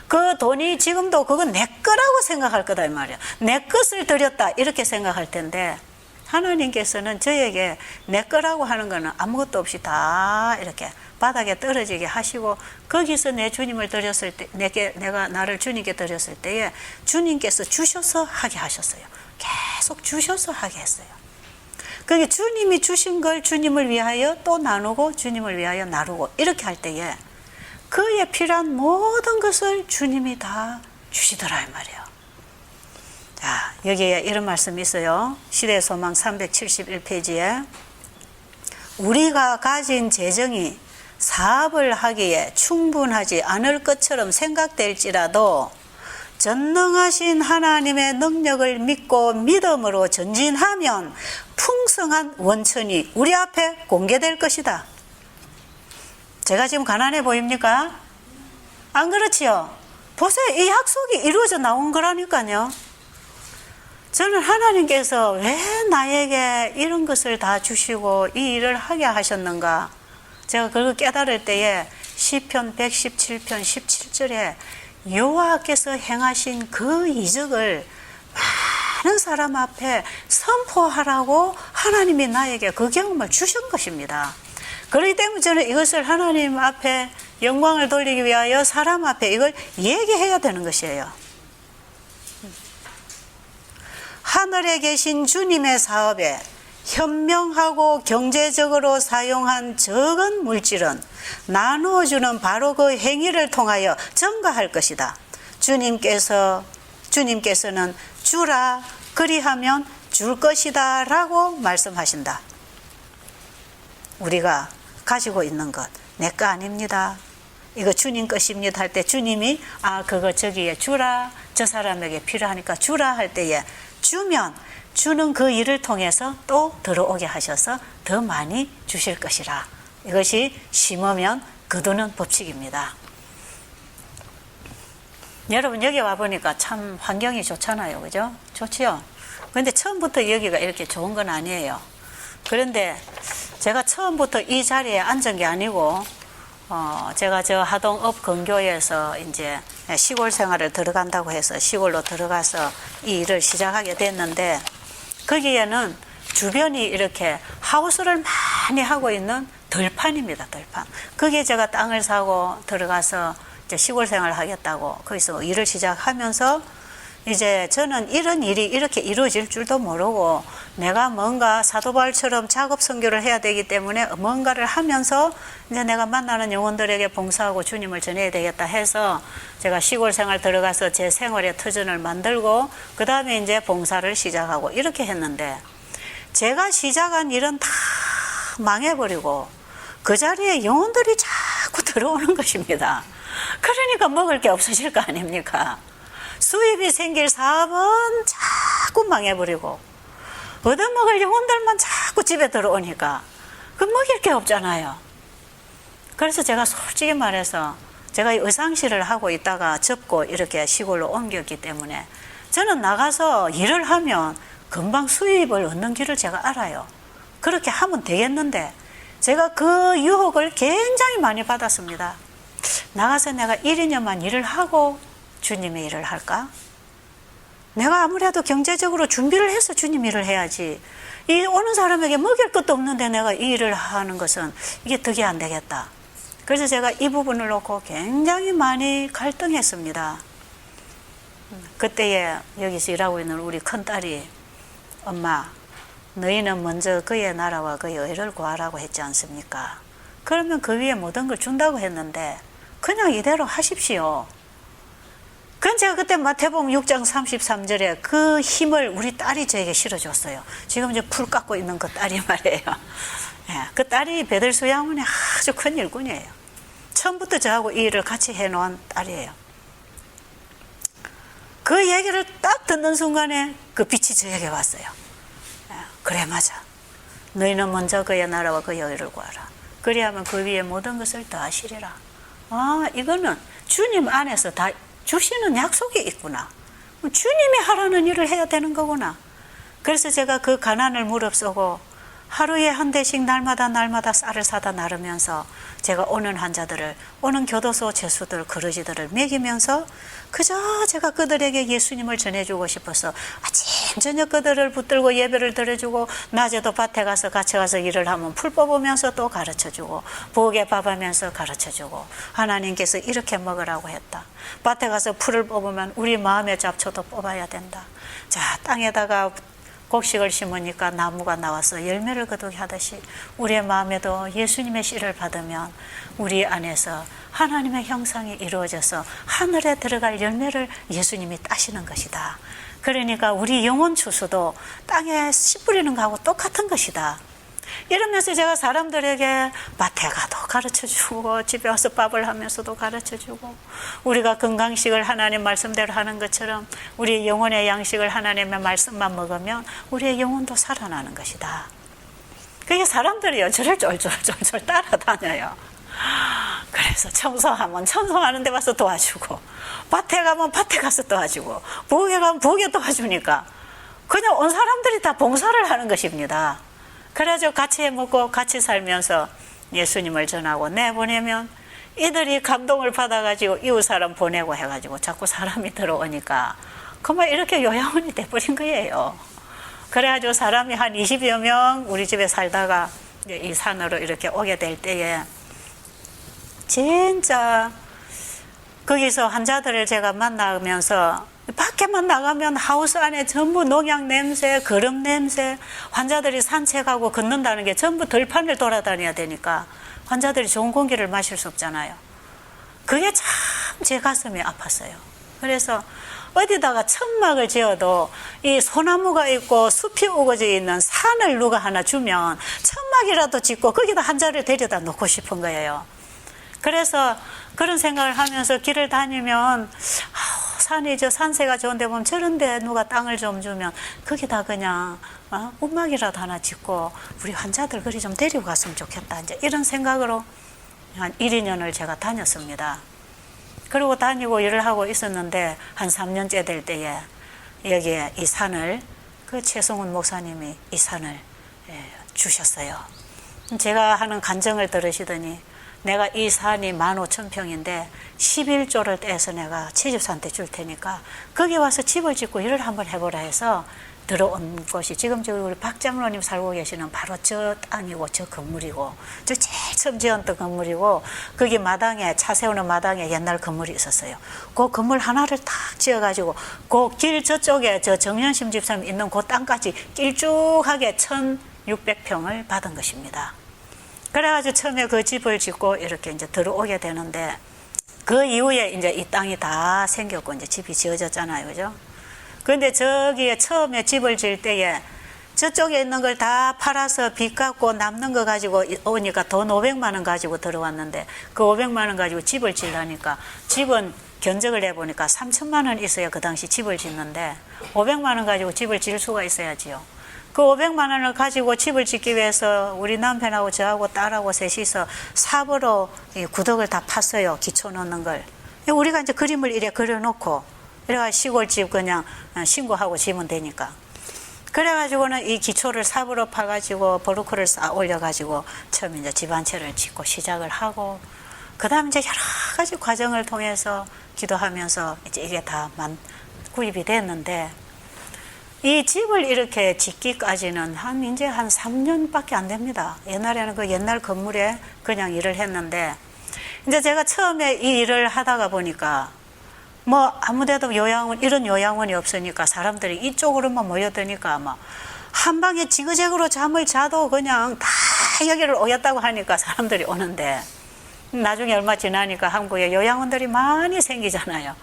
그 돈이 지금도 그건 내 거라고 생각할 거다 이 말이에요. 내 것을 드렸다 이렇게 생각할 텐데, 하나님께서는 저에게 내 거라고 하는 거는 아무것도 없이 다 이렇게 바닥에 떨어지게 하시고, 거기서 내 주님을 드렸을 때, 내가 나를 주님께 드렸을 때에 주님께서 주셔서 하게 하셨어요. 계속 주셔서 하게 했어요. 그게 주님이 주신 걸 주님을 위하여 또 나누고 주님을 위하여 나누고 이렇게 할 때에 그에 필요한 모든 것을 주님이 다 주시더라 이 말이에요. 자, 여기에 이런 말씀이 있어요. 시대의 소망 371페이지에 우리가 가진 재정이 사업을 하기에 충분하지 않을 것처럼 생각될지라도 전능하신 하나님의 능력을 믿고 믿음으로 전진하면 풍성한 원천이 우리 앞에 공개될 것이다. 제가 지금 가난해 보입니까? 안 그렇지요? 보세요. 이 약속이 이루어져 나온 거라니까요. 저는 하나님께서 왜 나에게 이런 것을 다 주시고 이 일을 하게 하셨는가, 제가 그걸 깨달을 때에 시편 117편 17절에 여호와께서 행하신 그 이적을 많은 사람 앞에 선포하라고 하나님이 나에게 그 경험을 주신 것입니다. 그렇기 때문에 저는 이것을 하나님 앞에 영광을 돌리기 위하여 사람 앞에 이걸 얘기해야 되는 것이에요. 하늘에 계신 주님의 사업에 현명하고 경제적으로 사용한 적은 물질은 나누어주는 바로 그 행위를 통하여 증가할 것이다. 주님께서는 주라 그리하면 줄 것이다 라고 말씀하신다. 우리가 가지고 있는 것 내 거 아닙니다, 이거 주님 것입니다 할 때 주님이 그거 저기에 주라, 저 사람에게 필요하니까 주라 할 때에 주면 주는 그 일을 통해서 또 들어오게 하셔서 더 많이 주실 것이라. 이것이 심으면 거두는 법칙입니다. 여러분 여기 와보니까 참 환경이 좋잖아요. 그죠? 좋지요? 그런데 처음부터 여기가 이렇게 좋은 건 아니에요. 그런데 제가 처음부터 이 자리에 앉은 게 아니고 제가 저 하동읍 근교에서 이제 시골 생활을 들어간다고 해서 시골로 들어가서 이 일을 시작하게 됐는데, 거기에는 주변이 이렇게 하우스를 많이 하고 있는 들판입니다. 들판. 거기에 제가 땅을 사고 들어가서 이제 시골 생활을 하겠다고 거기서 일을 시작하면서 이제 저는 이런 일이 이렇게 이루어질 줄도 모르고 내가 뭔가 사도 바울처럼 작업 선교를 해야 되기 때문에 뭔가를 하면서 이제 내가 만나는 영혼들에게 봉사하고 주님을 전해야 되겠다 해서 제가 시골 생활 들어가서 제 생활의 터전을 만들고 그 다음에 이제 봉사를 시작하고 이렇게 했는데, 제가 시작한 일은 다 망해버리고 그 자리에 영혼들이 자꾸 들어오는 것입니다. 그러니까 먹을 게 없어질 거 아닙니까? 수입이 생길 사업은 자꾸 망해버리고 얻어먹을 영혼들만 자꾸 집에 들어오니까 그 먹일 게 없잖아요. 그래서 제가 솔직히 말해서 제가 의상실을 하고 있다가 접고 이렇게 시골로 옮겼기 때문에 저는 나가서 일을 하면 금방 수입을 얻는 길을 제가 알아요. 그렇게 하면 되겠는데 제가 그 유혹을 굉장히 많이 받았습니다. 나가서 내가 1, 2년만 일을 하고 주님의 일을 할까? 내가 아무래도 경제적으로 준비를 해서 주님 일을 해야지, 이 오는 사람에게 먹일 것도 없는데 내가 이 일을 하는 것은 이게 덕이 안 되겠다. 그래서 제가 이 부분을 놓고 굉장히 많이 갈등했습니다. 그때에 여기서 일하고 있는 우리 큰딸이 엄마, 너희는 먼저 그의 나라와 그의 의를 구하라고 했지 않습니까? 그러면 그 위에 모든 걸 준다고 했는데 그냥 이대로 하십시오. 그건 제가 그때 마태복음 6장 33절에 그 힘을 우리 딸이 저에게 실어줬어요. 지금 이제 풀 깎고 있는 그 딸이 말이에요. 예, 그 딸이 베들수 양문의 아주 큰 일꾼이에요. 처음부터 저하고 이 일을 같이 해놓은 딸이에요. 그 얘기를 딱 듣는 순간에 그 빛이 저에게 왔어요. 예, 그래 맞아. 너희는 먼저 그의 나라와 그의 의를 구하라. 그리하면 그 위에 모든 것을 더하시리라. 아, 이거는 주님 안에서 다 주시는 약속이 있구나. 주님이 하라는 일을 해야 되는 거구나. 그래서 제가 그 가난을 무릅쓰고 하루에 한 대씩 날마다 쌀을 사다 나르면서 제가 오는 환자들을, 오는 교도소 죄수들, 거르지들을 먹이면서 그저 제가 그들에게 예수님을 전해주고 싶어서 아침 저녁 그들을 붙들고 예배를 드려주고, 낮에도 밭에 가서 같이 가서 일을 하면 풀 뽑으면서 또 가르쳐주고, 부엌에 밥하면서 가르쳐주고, 하나님께서 이렇게 먹으라고 했다. 밭에 가서 풀을 뽑으면 우리 마음의 잡초도 뽑아야 된다. 자, 땅에다가 곡식을 심으니까 나무가 나와서 열매를 거두게 하듯이 우리의 마음에도 예수님의 씨를 받으면 우리 안에서 하나님의 형상이 이루어져서 하늘에 들어갈 열매를 예수님이 따시는 것이다. 그러니까 우리 영혼 추수도 땅에 씨 뿌리는 거하고 똑같은 것이다. 이러면서 제가 사람들에게 밭에 가도 가르쳐주고, 집에 와서 밥을 하면서도 가르쳐주고, 우리가 건강식을 하나님 말씀대로 하는 것처럼 우리 영혼의 양식을 하나님의 말씀만 먹으면 우리의 영혼도 살아나는 것이다. 그게 사람들이요, 저를 쫄쫄 따라다녀요. 그래서 청소하면 청소하는 데 와서 도와주고, 밭에 가면 밭에 가서 도와주고, 부엌에 가면 부엌에 도와주니까 그냥 온 사람들이 다 봉사를 하는 것입니다. 그래가지고 같이 해먹고 같이 살면서 예수님을 전하고 내보내면 이들이 감동을 받아가지고 이웃 사람 보내고 해가지고 자꾸 사람이 들어오니까 그만 이렇게 요양원이 돼버린 거예요. 그래가지고 사람이 한 20여 명 우리 집에 살다가 이 산으로 이렇게 오게 될 때에 진짜 거기서 환자들을 제가 만나면서 밖에만 나가면 하우스 안에 전부 농약 냄새, 거름 냄새, 환자들이 산책하고 걷는다는 게 전부 들판을 돌아다녀야 되니까 환자들이 좋은 공기를 마실 수 없잖아요. 그게 참 제 가슴이 아팠어요. 그래서 어디다가 천막을 지어도 이 소나무가 있고 숲이 우거져 있는 산을 누가 하나 주면 천막이라도 짓고 거기다 환자를 데려다 놓고 싶은 거예요. 그래서 그런 생각을 하면서 길을 다니면 산이 저 산세가 좋은데 보면 저런데 누가 땅을 좀 주면 거기다 그냥 움막이라도 하나 짓고 우리 환자들 그리 좀 데리고 갔으면 좋겠다. 이제 이런 생각으로 한 1, 2년을 제가 다녔습니다. 그리고 다니고 일을 하고 있었는데 한 3년째 될 때에 여기에 이 산을 그 최성훈 목사님이 이 산을 주셨어요. 제가 하는 간증을 들으시더니 내가 이 산이 15,000평인데 11조를 떼서 내가 취집사한테 줄 테니까 거기 와서 집을 짓고 일을 한번 해보라 해서 들어온 곳이 지금 저기 우리 박 장로님 살고 계시는 바로 저 땅이고 저 건물이고 저 제일 처음 지었던 건물이고 거기 마당에 차 세우는 마당에 옛날 건물이 있었어요. 그 건물 하나를 탁 지어가지고 그 길 저쪽에 저 정연심 집사님 있는 그 땅까지 길쭉하게 1,600평을 받은 것입니다. 그래가지고 처음에 그 집을 짓고 이렇게 이제 들어오게 되는데 그 이후에 이제 이 땅이 다 생겼고 이제 집이 지어졌잖아요. 그죠? 그런데 저기에 처음에 집을 지을 때에 저쪽에 있는 걸 다 팔아서 빚 갚고 남는 거 가지고 오니까 돈 500만 원 가지고 들어왔는데 그 500만 원 가지고 집을 지으려니까 집은 견적을 해보니까 3천만 원 있어야 그 당시 집을 짓는데 500만 원 가지고 집을 지을 수가 있어야지요. 그 500만 원을 가지고 집을 짓기 위해서 우리 남편하고 저하고 딸하고 셋이서 삽으로 구덕을 다 팠어요. 기초 넣는 걸. 우리가 이제 그림을 이래 그려놓고 이래가 시골집 그냥 신고하고 지면 되니까. 그래가지고는 이 기초를 삽으로 파가지고 버루크를 쌓아 올려가지고 처음 이제 집 한 채를 짓고 시작을 하고 그 다음 이제 여러 가지 과정을 통해서 기도하면서 이제 이게 다 구입이 됐는데 이 집을 이렇게 짓기까지는 이제 한 3년밖에 안 됩니다. 옛날에는 그 옛날 건물에 그냥 일을 했는데, 이제 제가 처음에 이 일을 하다가 보니까, 뭐 아무데도 이런 요양원이 없으니까 사람들이 이쪽으로만 모여드니까 한 방에 지그재그로 잠을 자도 그냥 다 여기를 오겠다고 하니까 사람들이 오는데, 나중에 얼마 지나니까 한국에 요양원들이 많이 생기잖아요.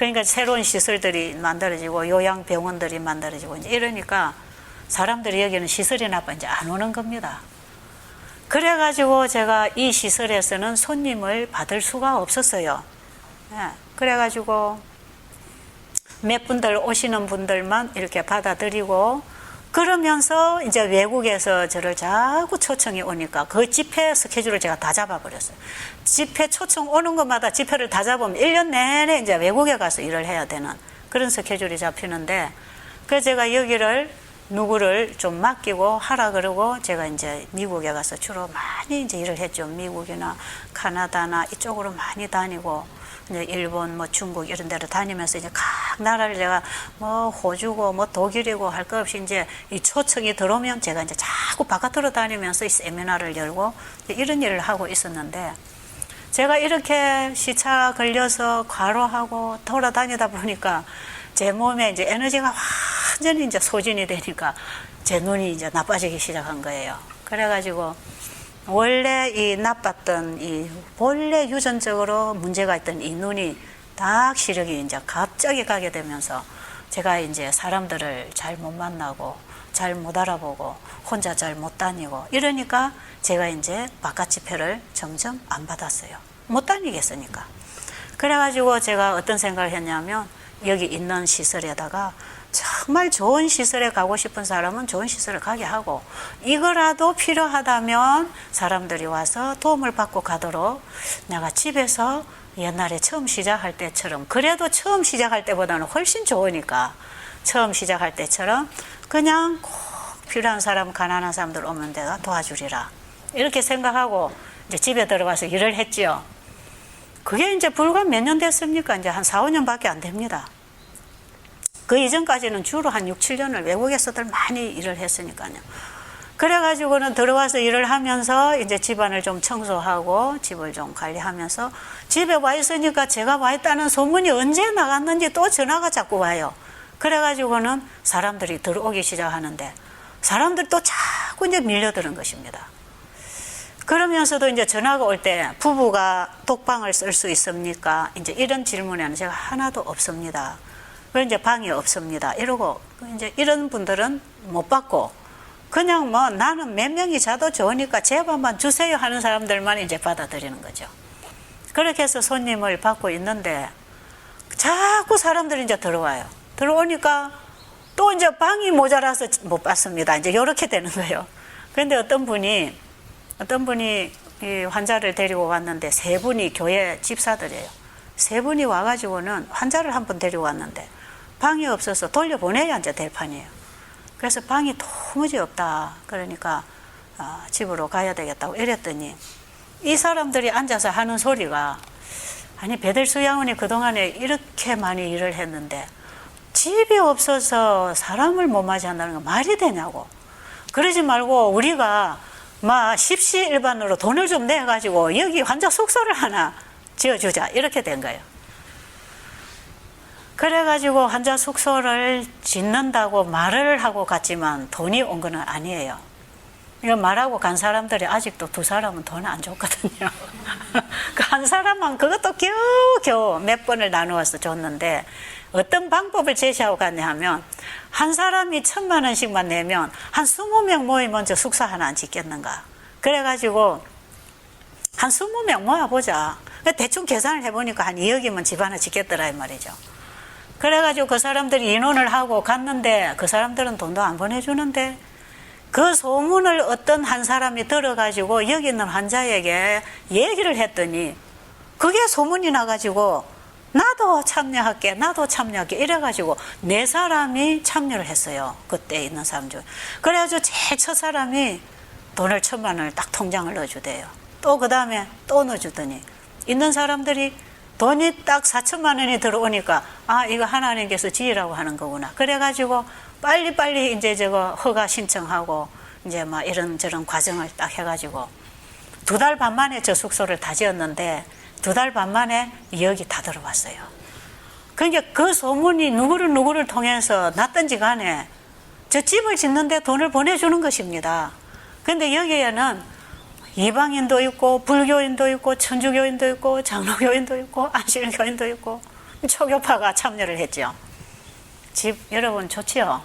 그러니까 새로운 시설들이 만들어지고 요양병원들이 만들어지고 이제 이러니까 사람들이 여기는 시설이 나빠 이제 안 오는 겁니다. 그래가지고 제가 이 시설에서는 손님을 받을 수가 없었어요. 그래가지고 몇 분들 오시는 분들만 이렇게 받아들이고 그러면서 이제 외국에서 저를 자꾸 초청이 오니까 그 집회 스케줄을 제가 다 잡아버렸어요. 집회 초청 오는 것마다 집회를 다 잡으면 1년 내내 이제 외국에 가서 일을 해야 되는 그런 스케줄이 잡히는데 그래서 제가 여기를 누구를 좀 맡기고 하라 그러고 제가 이제 미국에 가서 주로 많이 이제 일을 했죠. 미국이나 카나다나 이쪽으로 많이 다니고 이제 일본 뭐 중국 이런 데를 다니면서 이제 각 나라를 제가 뭐 호주고 뭐 독일이고 할 것 없이 이제 이 초청이 들어오면 제가 이제 자꾸 바깥으로 다니면서 이 세미나를 열고 이런 일을 하고 있었는데 제가 이렇게 시차 걸려서 과로하고 돌아다니다 보니까 제 몸에 이제 에너지가 완전히 이제 소진이 되니까 제 눈이 이제 나빠지기 시작한 거예요. 그래가지고 원래 이 나빴던 이 원래 유전적으로 문제가 있던 이 눈이 딱 시력이 이제 갑자기 가게 되면서 제가 이제 사람들을 잘 못 만나고 잘 못 알아보고 혼자 잘 못 다니고 이러니까 제가 이제 바깥 집회를 점점 안 받았어요. 못 다니겠으니까. 그래가지고 제가 어떤 생각을 했냐면 여기 있는 시설에다가 정말 좋은 시설에 가고 싶은 사람은 좋은 시설을 가게 하고 이거라도 필요하다면 사람들이 와서 도움을 받고 가도록 내가 집에서 옛날에 처음 시작할 때처럼 그래도 처음 시작할 때보다는 훨씬 좋으니까 처음 시작할 때처럼 그냥 꼭 필요한 사람 가난한 사람들 오면 내가 도와주리라 이렇게 생각하고 이제 집에 들어가서 일을 했지요. 그게 이제 불과 몇 년 됐습니까? 이제 한 4, 5년밖에 안 됩니다. 그 이전까지는 주로 한 6, 7년을 외국에서들 많이 일을 했으니까요. 그래가지고는 들어와서 일을 하면서 이제 집안을 좀 청소하고 집을 좀 관리하면서 집에 와 있으니까 제가 와 있다는 소문이 언제 나갔는지 또 전화가 자꾸 와요. 그래가지고는 사람들이 들어오기 시작하는데 사람들이 또 자꾸 이제 밀려드는 것입니다. 그러면서도 이제 전화가 올 때 부부가 독방을 쓸 수 있습니까? 이제 이런 질문에는 제가 하나도 없습니다. 그 이제 방이 없습니다. 이러고 이제 이런 분들은 못 받고 그냥 뭐 나는 몇 명이 자도 좋으니까 제 방만 주세요 하는 사람들만 이제 받아들이는 거죠. 그렇게 해서 손님을 받고 있는데 자꾸 사람들이 이제 들어와요. 들어오니까 또 이제 방이 모자라서 못 받습니다. 이제 이렇게 되는 거예요. 그런데 어떤 분이 이 환자를 데리고 왔는데 세 분이 교회 집사들이에요. 세 분이 와가지고는 환자를 한 분 데리고 왔는데 방이 없어서 돌려보내야 이제 될 판이에요. 그래서 방이 도무지 없다. 그러니까 집으로 가야 되겠다고 이랬더니 이 사람들이 앉아서 하는 소리가 아니 배들수 양원이 그동안에 이렇게 많이 일을 했는데 집이 없어서 사람을 못 맞이한다는 건 말이 되냐고. 그러지 말고 우리가 막 십시일반으로 돈을 좀 내가지고 여기 환자 숙소를 하나 지어주자 이렇게 된 거예요. 그래가지고 환자 숙소를 짓는다고 말을 하고 갔지만 돈이 온 건 아니에요. 이거 말하고 간 사람들이 아직도 두 사람은 돈 안 줬거든요. 그 한 사람만 그것도 겨우겨우 몇 번을 나누어서 줬는데 어떤 방법을 제시하고 갔냐 하면 한 사람이 1,000만 원씩만 내면 한 20명 모이면 저 숙소 하나 안 짓겠는가. 그래가지고 한 20명 모아보자. 대충 계산을 해보니까 한 2억이면 집 하나 짓겠더라 이 말이죠. 그래가지고 그 사람들이 인원을 하고 갔는데 그 사람들은 돈도 안 보내주는데 그 소문을 어떤 한 사람이 들어가지고 여기 있는 환자에게 얘기를 했더니 그게 소문이 나가지고 나도 참여할게 이래가지고 4사람이 참여를 했어요. 그때 있는 사람 중. 그래가지고 제일 첫 사람이 돈을 1,000만 원을 딱 통장을 넣어주대요. 또 그 다음에 또 넣어주더니 있는 사람들이 돈이 딱 4천만 원이 들어오니까 아 이거 하나님께서 지으라고 하는 거구나. 그래가지고 빨리빨리 이제 저거 허가 신청하고 이제 막 이런저런 과정을 딱 해가지고 2달 반 만에 저 숙소를 다 지었는데 2달 반 만에 2억이 다 들어왔어요. 그러니까 그 소문이 누구를 통해서 났든지 간에 저 집을 짓는데 돈을 보내주는 것입니다. 그런데 여기에는 이방인도 있고 불교인도 있고 천주교인도 있고 장로교인도 있고 안식교인도 있고 초교파가 참여를 했죠. 집 여러분 좋지요?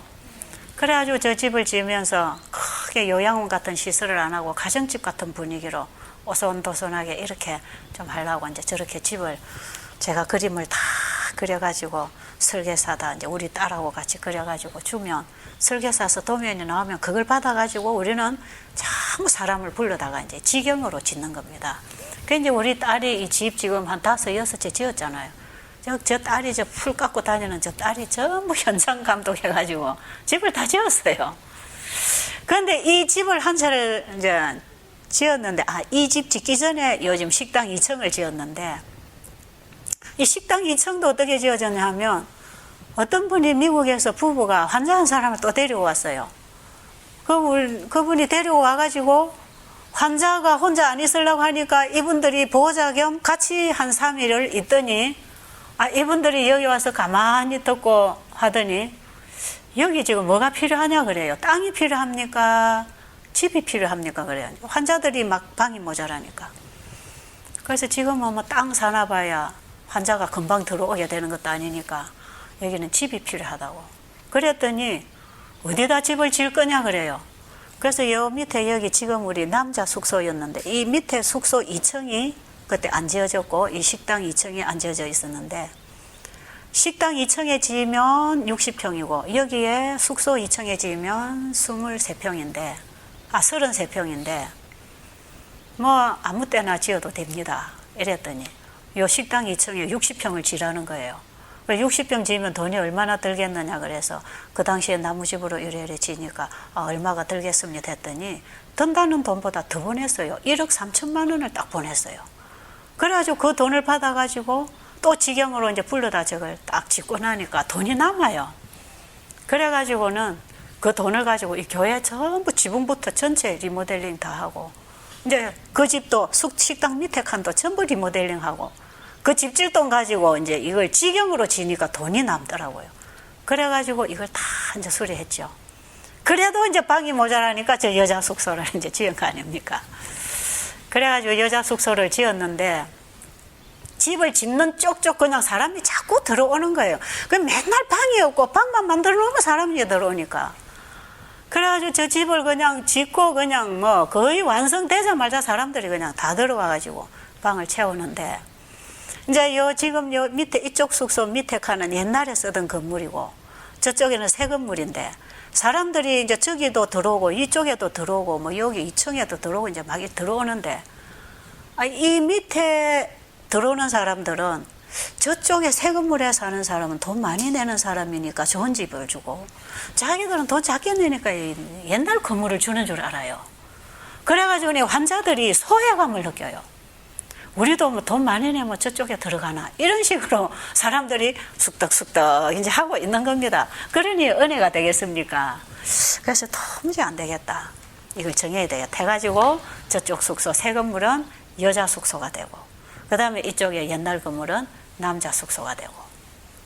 그래가지고 저 집을 지으면서 크게 요양원 같은 시설을 안 하고 가정집 같은 분위기로 오손도손하게 이렇게 좀 하려고 이제 저렇게 집을 제가 그림을 다 그려가지고 설계사다 이제 우리 딸하고 같이 그려가지고 주면 설계사서 도면이 나오면 그걸 받아가지고 우리는 전부 사람을 불러다가 이제 지경으로 짓는 겁니다. 그 이제 우리 딸이 이 집 지금 한 5, 6채 지었잖아요. 저 딸이 저 풀 깎고 다니는 저 딸이 전부 현장 감독해가지고 집을 다 지었어요. 그런데 이 집을 한 채를 이제 지었는데, 이 집 짓기 전에 요즘 식당 2층을 지었는데, 이 식당 2층도 어떻게 지어졌냐 하면, 어떤 분이 미국에서 부부가 환자한 사람을 또 데리고 왔어요. 그분이 데리고 와가지고, 환자가 혼자 안 있으려고 하니까 이분들이 보호자 겸 같이 한 3일을 있더니, 이분들이 여기 와서 가만히 듣고 하더니, 여기 지금 뭐가 필요하냐 그래요. 땅이 필요합니까? 집이 필요합니까? 그래요. 환자들이 막 방이 모자라니까. 그래서 지금은 뭐 땅 사나 봐야 환자가 금방 들어오게 되는 것도 아니니까 여기는 집이 필요하다고. 그랬더니 어디다 집을 지을 거냐 그래요. 그래서 요 밑에 여기 지금 우리 남자 숙소였는데 이 밑에 숙소 2층이 그때 안 지어졌고 이 식당 2층이 안 지어져 있었는데 식당 2층에 지으면 60평이고 여기에 숙소 2층에 지으면 23평인데 33평인데 뭐 아무 때나 지어도 됩니다. 이랬더니 요 식당 2층에 60평을 지라는 거예요. 60평 지으면 돈이 얼마나 들겠느냐 그래서 그 당시에 나무집으로 이래이래 지니까 얼마가 들겠습니다 했더니 든다는 돈보다 더 보냈어요. 1억 3천만 원을 딱 보냈어요. 그래가지고 그 돈을 받아가지고 또 지경으로 이제 불러다 저걸 딱 짓고 나니까 돈이 남아요. 그래가지고는 그 돈을 가지고 이 교회 전부 지붕부터 전체 리모델링 다 하고 이제 그 집도 식당 밑에 칸도 전부 리모델링하고 그 집질돈 가지고 이제 이걸 지경으로 지니까 돈이 남더라고요. 그래가지고 이걸 다 이제 수리했죠. 그래도 이제 방이 모자라니까 저 여자 숙소를 이제 지은 거 아닙니까? 그래가지고 여자 숙소를 지었는데 집을 짓는 쪽쪽 그냥 사람이 자꾸 들어오는 거예요. 그 맨날 방이 없고 방만 만들어 놓으면 사람이 들어오니까. 그래가지고 저 집을 그냥 짓고 그냥 뭐 거의 완성되자마자 사람들이 그냥 다 들어와가지고 방을 채우는데 이제 지금 밑에 이쪽 숙소 밑에 칸은 옛날에 쓰던 건물이고 저쪽에는 새 건물인데 사람들이 이제 저기도 들어오고 이쪽에도 들어오고 뭐 여기 2층에도 들어오고 이제 막 들어오는데 이 밑에 들어오는 사람들은 저쪽에 새 건물에 사는 사람은 돈 많이 내는 사람이니까 좋은 집을 주고 자기들은 돈 작게 내니까 옛날 건물을 주는 줄 알아요. 그래가지고 환자들이 소외감을 느껴요. 우리도 뭐 돈 많이 내면 저쪽에 들어가나 이런 식으로 사람들이 쑥덕쑥덕 이제 하고 있는 겁니다. 그러니 은혜가 되겠습니까? 그래서 도무지 안 되겠다. 이걸 정해야 되겠다 해가지고 저쪽 숙소 새 건물은 여자 숙소가 되고 그 다음에 이쪽에 옛날 건물은 남자 숙소가 되고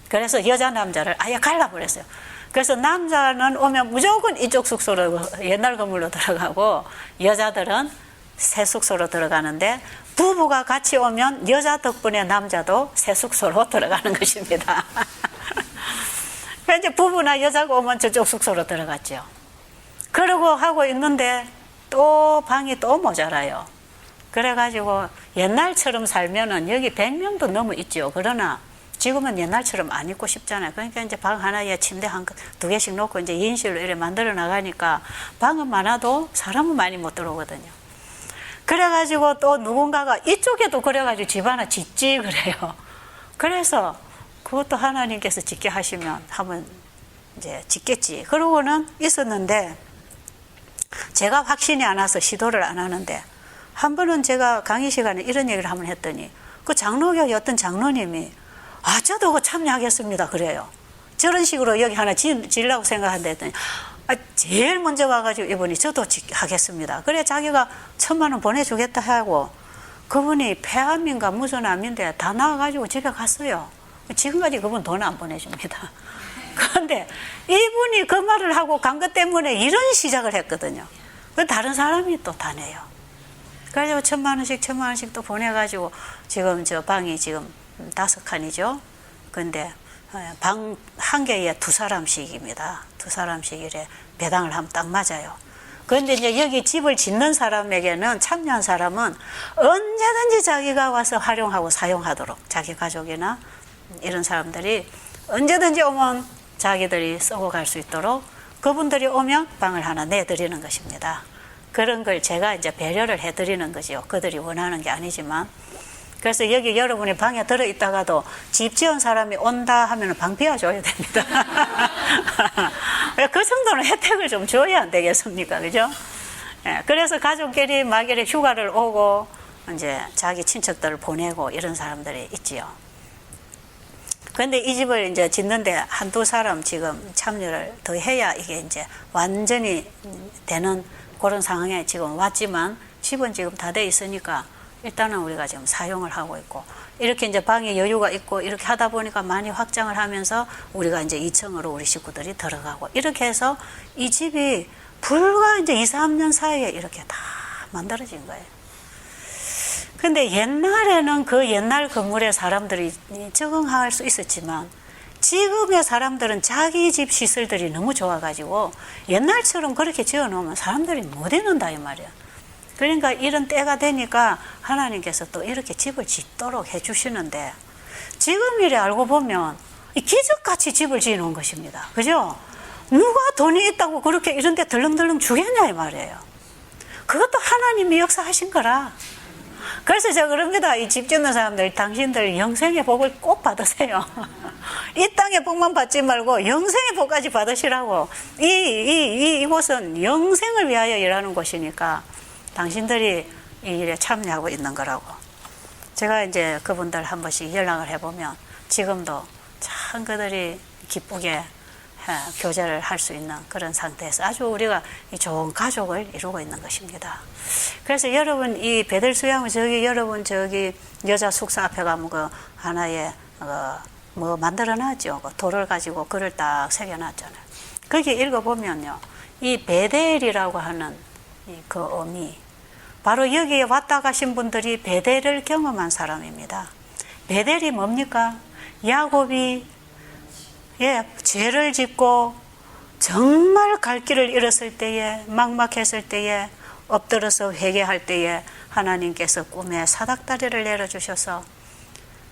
그래서 여자 남자를 아예 갈라버렸어요. 그래서 남자는 오면 무조건 이쪽 숙소로 옛날 건물로 들어가고 여자들은 새 숙소로 들어가는데 부부가 같이 오면 여자 덕분에 남자도 새 숙소로 들어가는 것입니다. 이제 부부나 여자가 오면 저쪽 숙소로 들어갔죠. 그러고 하고 있는데 또 방이 또 모자라요. 그래가지고 옛날처럼 살면은 여기 100명도 넘어 있죠. 그러나 지금은 옛날처럼 안 있고 싶잖아요. 그러니까 이제 방 하나에 침대 두 개씩 놓고 이제 2인실로 이렇게 만들어 나가니까 방은 많아도 사람은 많이 못 들어오거든요. 그래가지고 또 누군가가 이쪽에도 그래가지고 집 하나 짓지 그래요. 그래서 그것도 하나님께서 짓게 하시면 한번 이제 짓겠지. 그러고는 있었는데 제가 확신이 안 와서 시도를 안 하는데 한 번은 제가 강의 시간에 이런 얘기를 한번 했더니 그 장로교의 어떤 장로님이 저도 그거 참여하겠습니다 그래요. 저런 식으로 여기 하나 지으려고 생각한다 했더니 제일 먼저 와가지고 이분이 저도 하겠습니다. 그래 자기가 1,000만 원 보내주겠다 하고 그분이 폐암인가 무전암인데 다 나와가지고 집에 갔어요. 지금까지 그분 돈 안 보내줍니다. 그런데 이분이 그 말을 하고 간 것 때문에 이런 시작을 했거든요. 다른 사람이 또 다 내요. 그래서 1,000만 원씩 또 보내가지고 지금 저 방이 지금 5칸이죠. 근데 방 한 개에 2사람씩입니다. 2사람씩 이래 배당을 하면 딱 맞아요. 그런데 이제 여기 집을 짓는 사람에게는, 참여한 사람은 언제든지 자기가 와서 활용하고 사용하도록, 자기 가족이나 이런 사람들이 언제든지 오면 자기들이 쓰고 갈 수 있도록 그분들이 오면 방을 하나 내드리는 것입니다. 그런 걸 제가 이제 배려를 해드리는 거죠. 그들이 원하는 게 아니지만. 그래서 여기 여러분이 방에 들어있다가도 집 지은 사람이 온다 하면 방 비워줘야 됩니다. 그 정도는 혜택을 좀 줘야 안 되겠습니까? 그죠? 예, 그래서 가족끼리 막 이렇게 휴가를 오고 이제 자기 친척들을 보내고 이런 사람들이 있지요. 근데 이 집을 이제 짓는데 한두 사람 지금 참여를 더 해야 이게 이제 완전히 되는 그런 상황에 지금 왔지만, 집은 지금 다 돼 있으니까 일단은 우리가 지금 사용을 하고 있고, 이렇게 이제 방에 여유가 있고 이렇게 하다 보니까 많이 확장을 하면서 우리가 이제 2층으로 우리 식구들이 들어가고, 이렇게 해서 이 집이 불과 이제 2, 3년 사이에 이렇게 다 만들어진 거예요. 근데 옛날에는 그 옛날 건물에 사람들이 적응할 수 있었지만, 지금의 사람들은 자기 집 시설들이 너무 좋아가지고 옛날처럼 그렇게 지어놓으면 사람들이 못 있는다 이 말이야. 그러니까 이런 때가 되니까 하나님께서 또 이렇게 집을 짓도록 해주시는데, 지금 이래 알고 보면 기적같이 집을 지어놓은 것입니다. 그죠? 누가 돈이 있다고 그렇게 이런 데 덜렁덜렁 주겠냐 이 말이에요. 그것도 하나님이 역사하신 거라. 그래서 제가 그럽니다. 이 집 짓는 사람들, 당신들 영생의 복을 꼭 받으세요. 이 땅의 복만 받지 말고 영생의 복까지 받으시라고. 이곳은 영생을 위하여 일하는 곳이니까 당신들이 이 일에 참여하고 있는 거라고. 제가 이제 그분들 한 번씩 연락을 해보면 지금도 참 그들이 기쁘게 교제를 할 수 있는 그런 상태에서 아주 우리가 좋은 가족을 이루고 있는 것입니다. 그래서 여러분 이 베델 수양은 저기 여러분 저기 여자 숙소 앞에 가면 그 하나의 뭐 만들어놨죠. 그 돌을 가지고 글을 딱 새겨놨잖아요. 거기 읽어보면요, 이 베델이라고 하는 그 의미, 바로 여기에 왔다 가신 분들이 베델을 경험한 사람입니다. 베델이 뭡니까? 야곱이 죄를 짓고 정말 갈 길을 잃었을 때에, 막막했을 때에, 엎드려서 회개할 때에 하나님께서 꿈에 사닥다리를 내려주셔서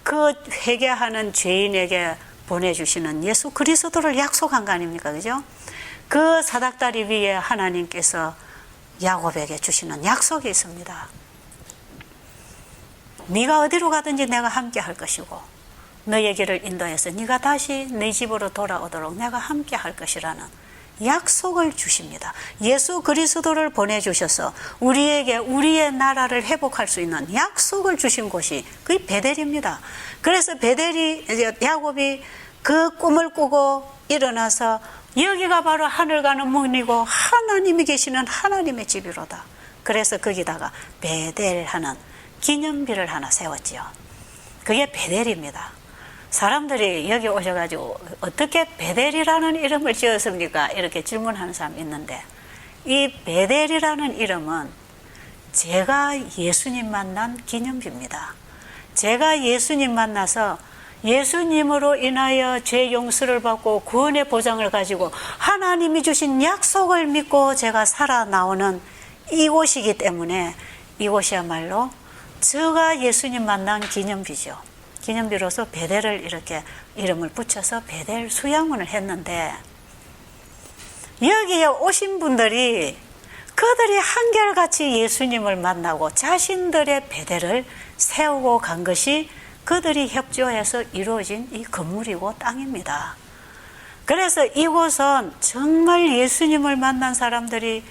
그 회개하는 죄인에게 보내주시는 예수 그리스도를 약속한 거 아닙니까? 그죠? 그 사닥다리 위에 하나님께서 야곱에게 주시는 약속이 있습니다. 네가 어디로 가든지 내가 함께 할 것이고 너의 길을 인도해서 네가 다시 네 집으로 돌아오도록 내가 함께 할 것이라는 약속을 주십니다. 예수 그리스도를 보내주셔서 우리에게 우리의 나라를 회복할 수 있는 약속을 주신 곳이 그게 베델입니다. 그래서 야곱이 그 꿈을 꾸고 일어나서 여기가 바로 하늘 가는 문이고 하나님이 계시는 하나님의 집이로다. 그래서 거기다가 베델하는 기념비를 하나 세웠지요. 그게 베델입니다. 사람들이 여기 오셔가지고 어떻게 베델이라는 이름을 지었습니까? 이렇게 질문하는 사람이 있는데, 이 베델이라는 이름은 제가 예수님 만난 기념비입니다. 제가 예수님 만나서 예수님으로 인하여 죄 용서를 받고 구원의 보장을 가지고 하나님이 주신 약속을 믿고 제가 살아나오는 이곳이기 때문에 이곳이야말로 제가 예수님 만난 기념비죠. 기념비로서 베델을 이렇게 이름을 붙여서 베델 수양원을 했는데, 여기에 오신 분들이 그들이 한결같이 예수님을 만나고 자신들의 베델을 세우고 간 것이 그들이 협조해서 이루어진 이 건물이고 땅입니다. 그래서 이곳은 정말 예수님을 만난 사람들이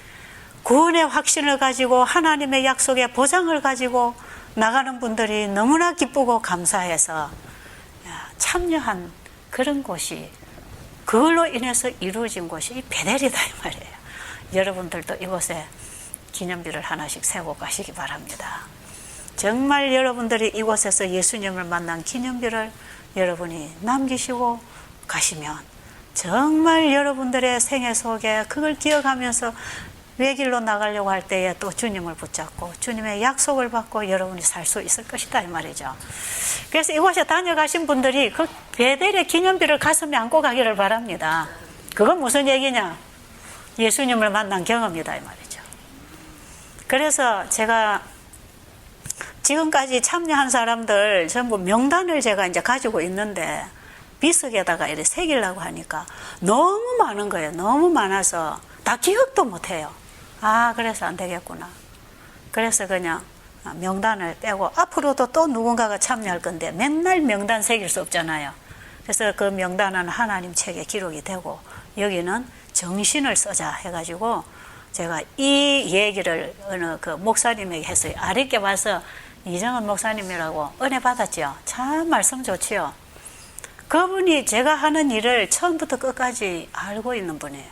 구원의 확신을 가지고 하나님의 약속의 보장을 가지고 나가는 분들이 너무나 기쁘고 감사해서 참여한 그런 곳이, 그걸로 인해서 이루어진 곳이 이 베델이다 이 말이에요. 여러분들도 이곳에 기념비를 하나씩 세우고 가시기 바랍니다. 정말 여러분들이 이곳에서 예수님을 만난 기념비를 여러분이 남기시고 가시면 정말 여러분들의 생애 속에 그걸 기억하면서 외길로 나가려고 할 때에 또 주님을 붙잡고 주님의 약속을 받고 여러분이 살 수 있을 것이다 이 말이죠. 그래서 이곳에 다녀가신 분들이 그 베델의 기념비를 가슴에 안고 가기를 바랍니다. 그건 무슨 얘기냐? 예수님을 만난 경험이다 이 말이죠. 그래서 제가 지금까지 참여한 사람들 전부 명단을 제가 이제 가지고 있는데 비석에다가 이렇게 새기려고 하니까 너무 많은 거예요. 너무 많아서 다 기억도 못해요. 아, 그래서 안 되겠구나. 그래서 그냥 명단을 빼고 앞으로도 또 누군가가 참여할 건데 맨날 명단 새길 수 없잖아요. 그래서 그 명단은 하나님 책에 기록이 되고 여기는 정신을 쓰자 해가지고 제가 이 얘기를 어느 그 목사님에게 했어요. 아랫게 와서 이정은 목사님이라고 은혜 받았죠. 참 말씀 좋지요. 그분이 제가 하는 일을 처음부터 끝까지 알고 있는 분이에요.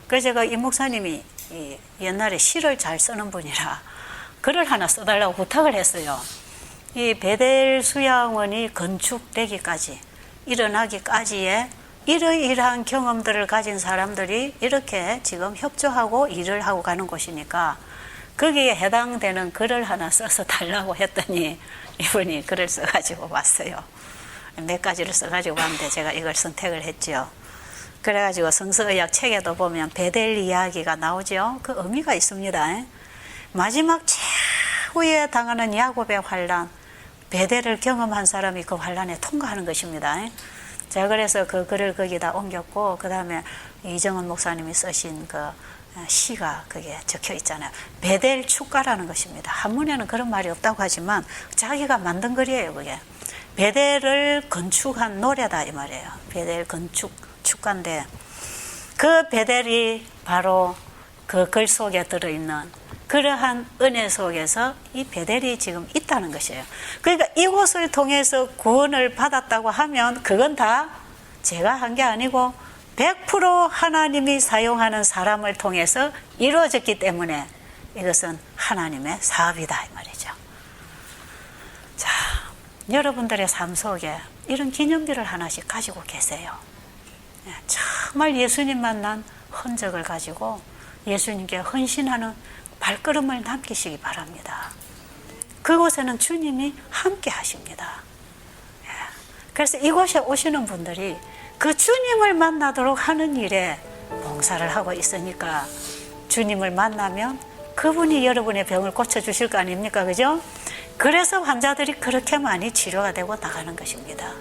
그래서 제가 이 목사님이 옛날에 시를 잘 쓰는 분이라 글을 하나 써달라고 부탁을 했어요. 이 베델 수양원이 건축되기까지 일어나기까지의 이러이러한 경험들을 가진 사람들이 이렇게 지금 협조하고 일을 하고 가는 곳이니까 거기에 해당되는 글을 하나 써서 달라고 했더니 이분이 글을 써가지고 왔어요. 몇 가지를 써가지고 왔는데 제가 이걸 선택을 했죠. 그래가지고 성서의학 책에도 보면 베델 이야기가 나오죠. 그 의미가 있습니다. 마지막 최후에 당하는 야곱의 환란, 베델을 경험한 사람이 그 환란에 통과하는 것입니다. 제가 그래서 그 글을 거기다 옮겼고 그 다음에 이정은 목사님이 쓰신 그 시가 거기에 적혀 있잖아요. 베델 축가라는 것입니다. 한문에는 그런 말이 없다고 하지만 자기가 만든 글이에요. 그게 베델을 건축한 노래다 이 말이에요. 베델 건축 축가인데 그 베델이 바로 그 글 속에 들어있는 그러한 은혜 속에서 이 베델이 지금 있다는 것이에요. 그러니까 이곳을 통해서 구원을 받았다고 하면 그건 다 제가 한 게 아니고 100% 하나님이 사용하는 사람을 통해서 이루어졌기 때문에 이것은 하나님의 사업이다 이 말이죠. 자, 여러분들의 삶 속에 이런 기념비를 하나씩 가지고 계세요. 정말 예수님 만난 흔적을 가지고 예수님께 헌신하는 발걸음을 남기시기 바랍니다. 그곳에는 주님이 함께 하십니다. 그래서 이곳에 오시는 분들이 그 주님을 만나도록 하는 일에 봉사를 하고 있으니까 주님을 만나면 그분이 여러분의 병을 고쳐주실 거 아닙니까? 그죠? 그래서 환자들이 그렇게 많이 치료가 되고 나가는 것입니다.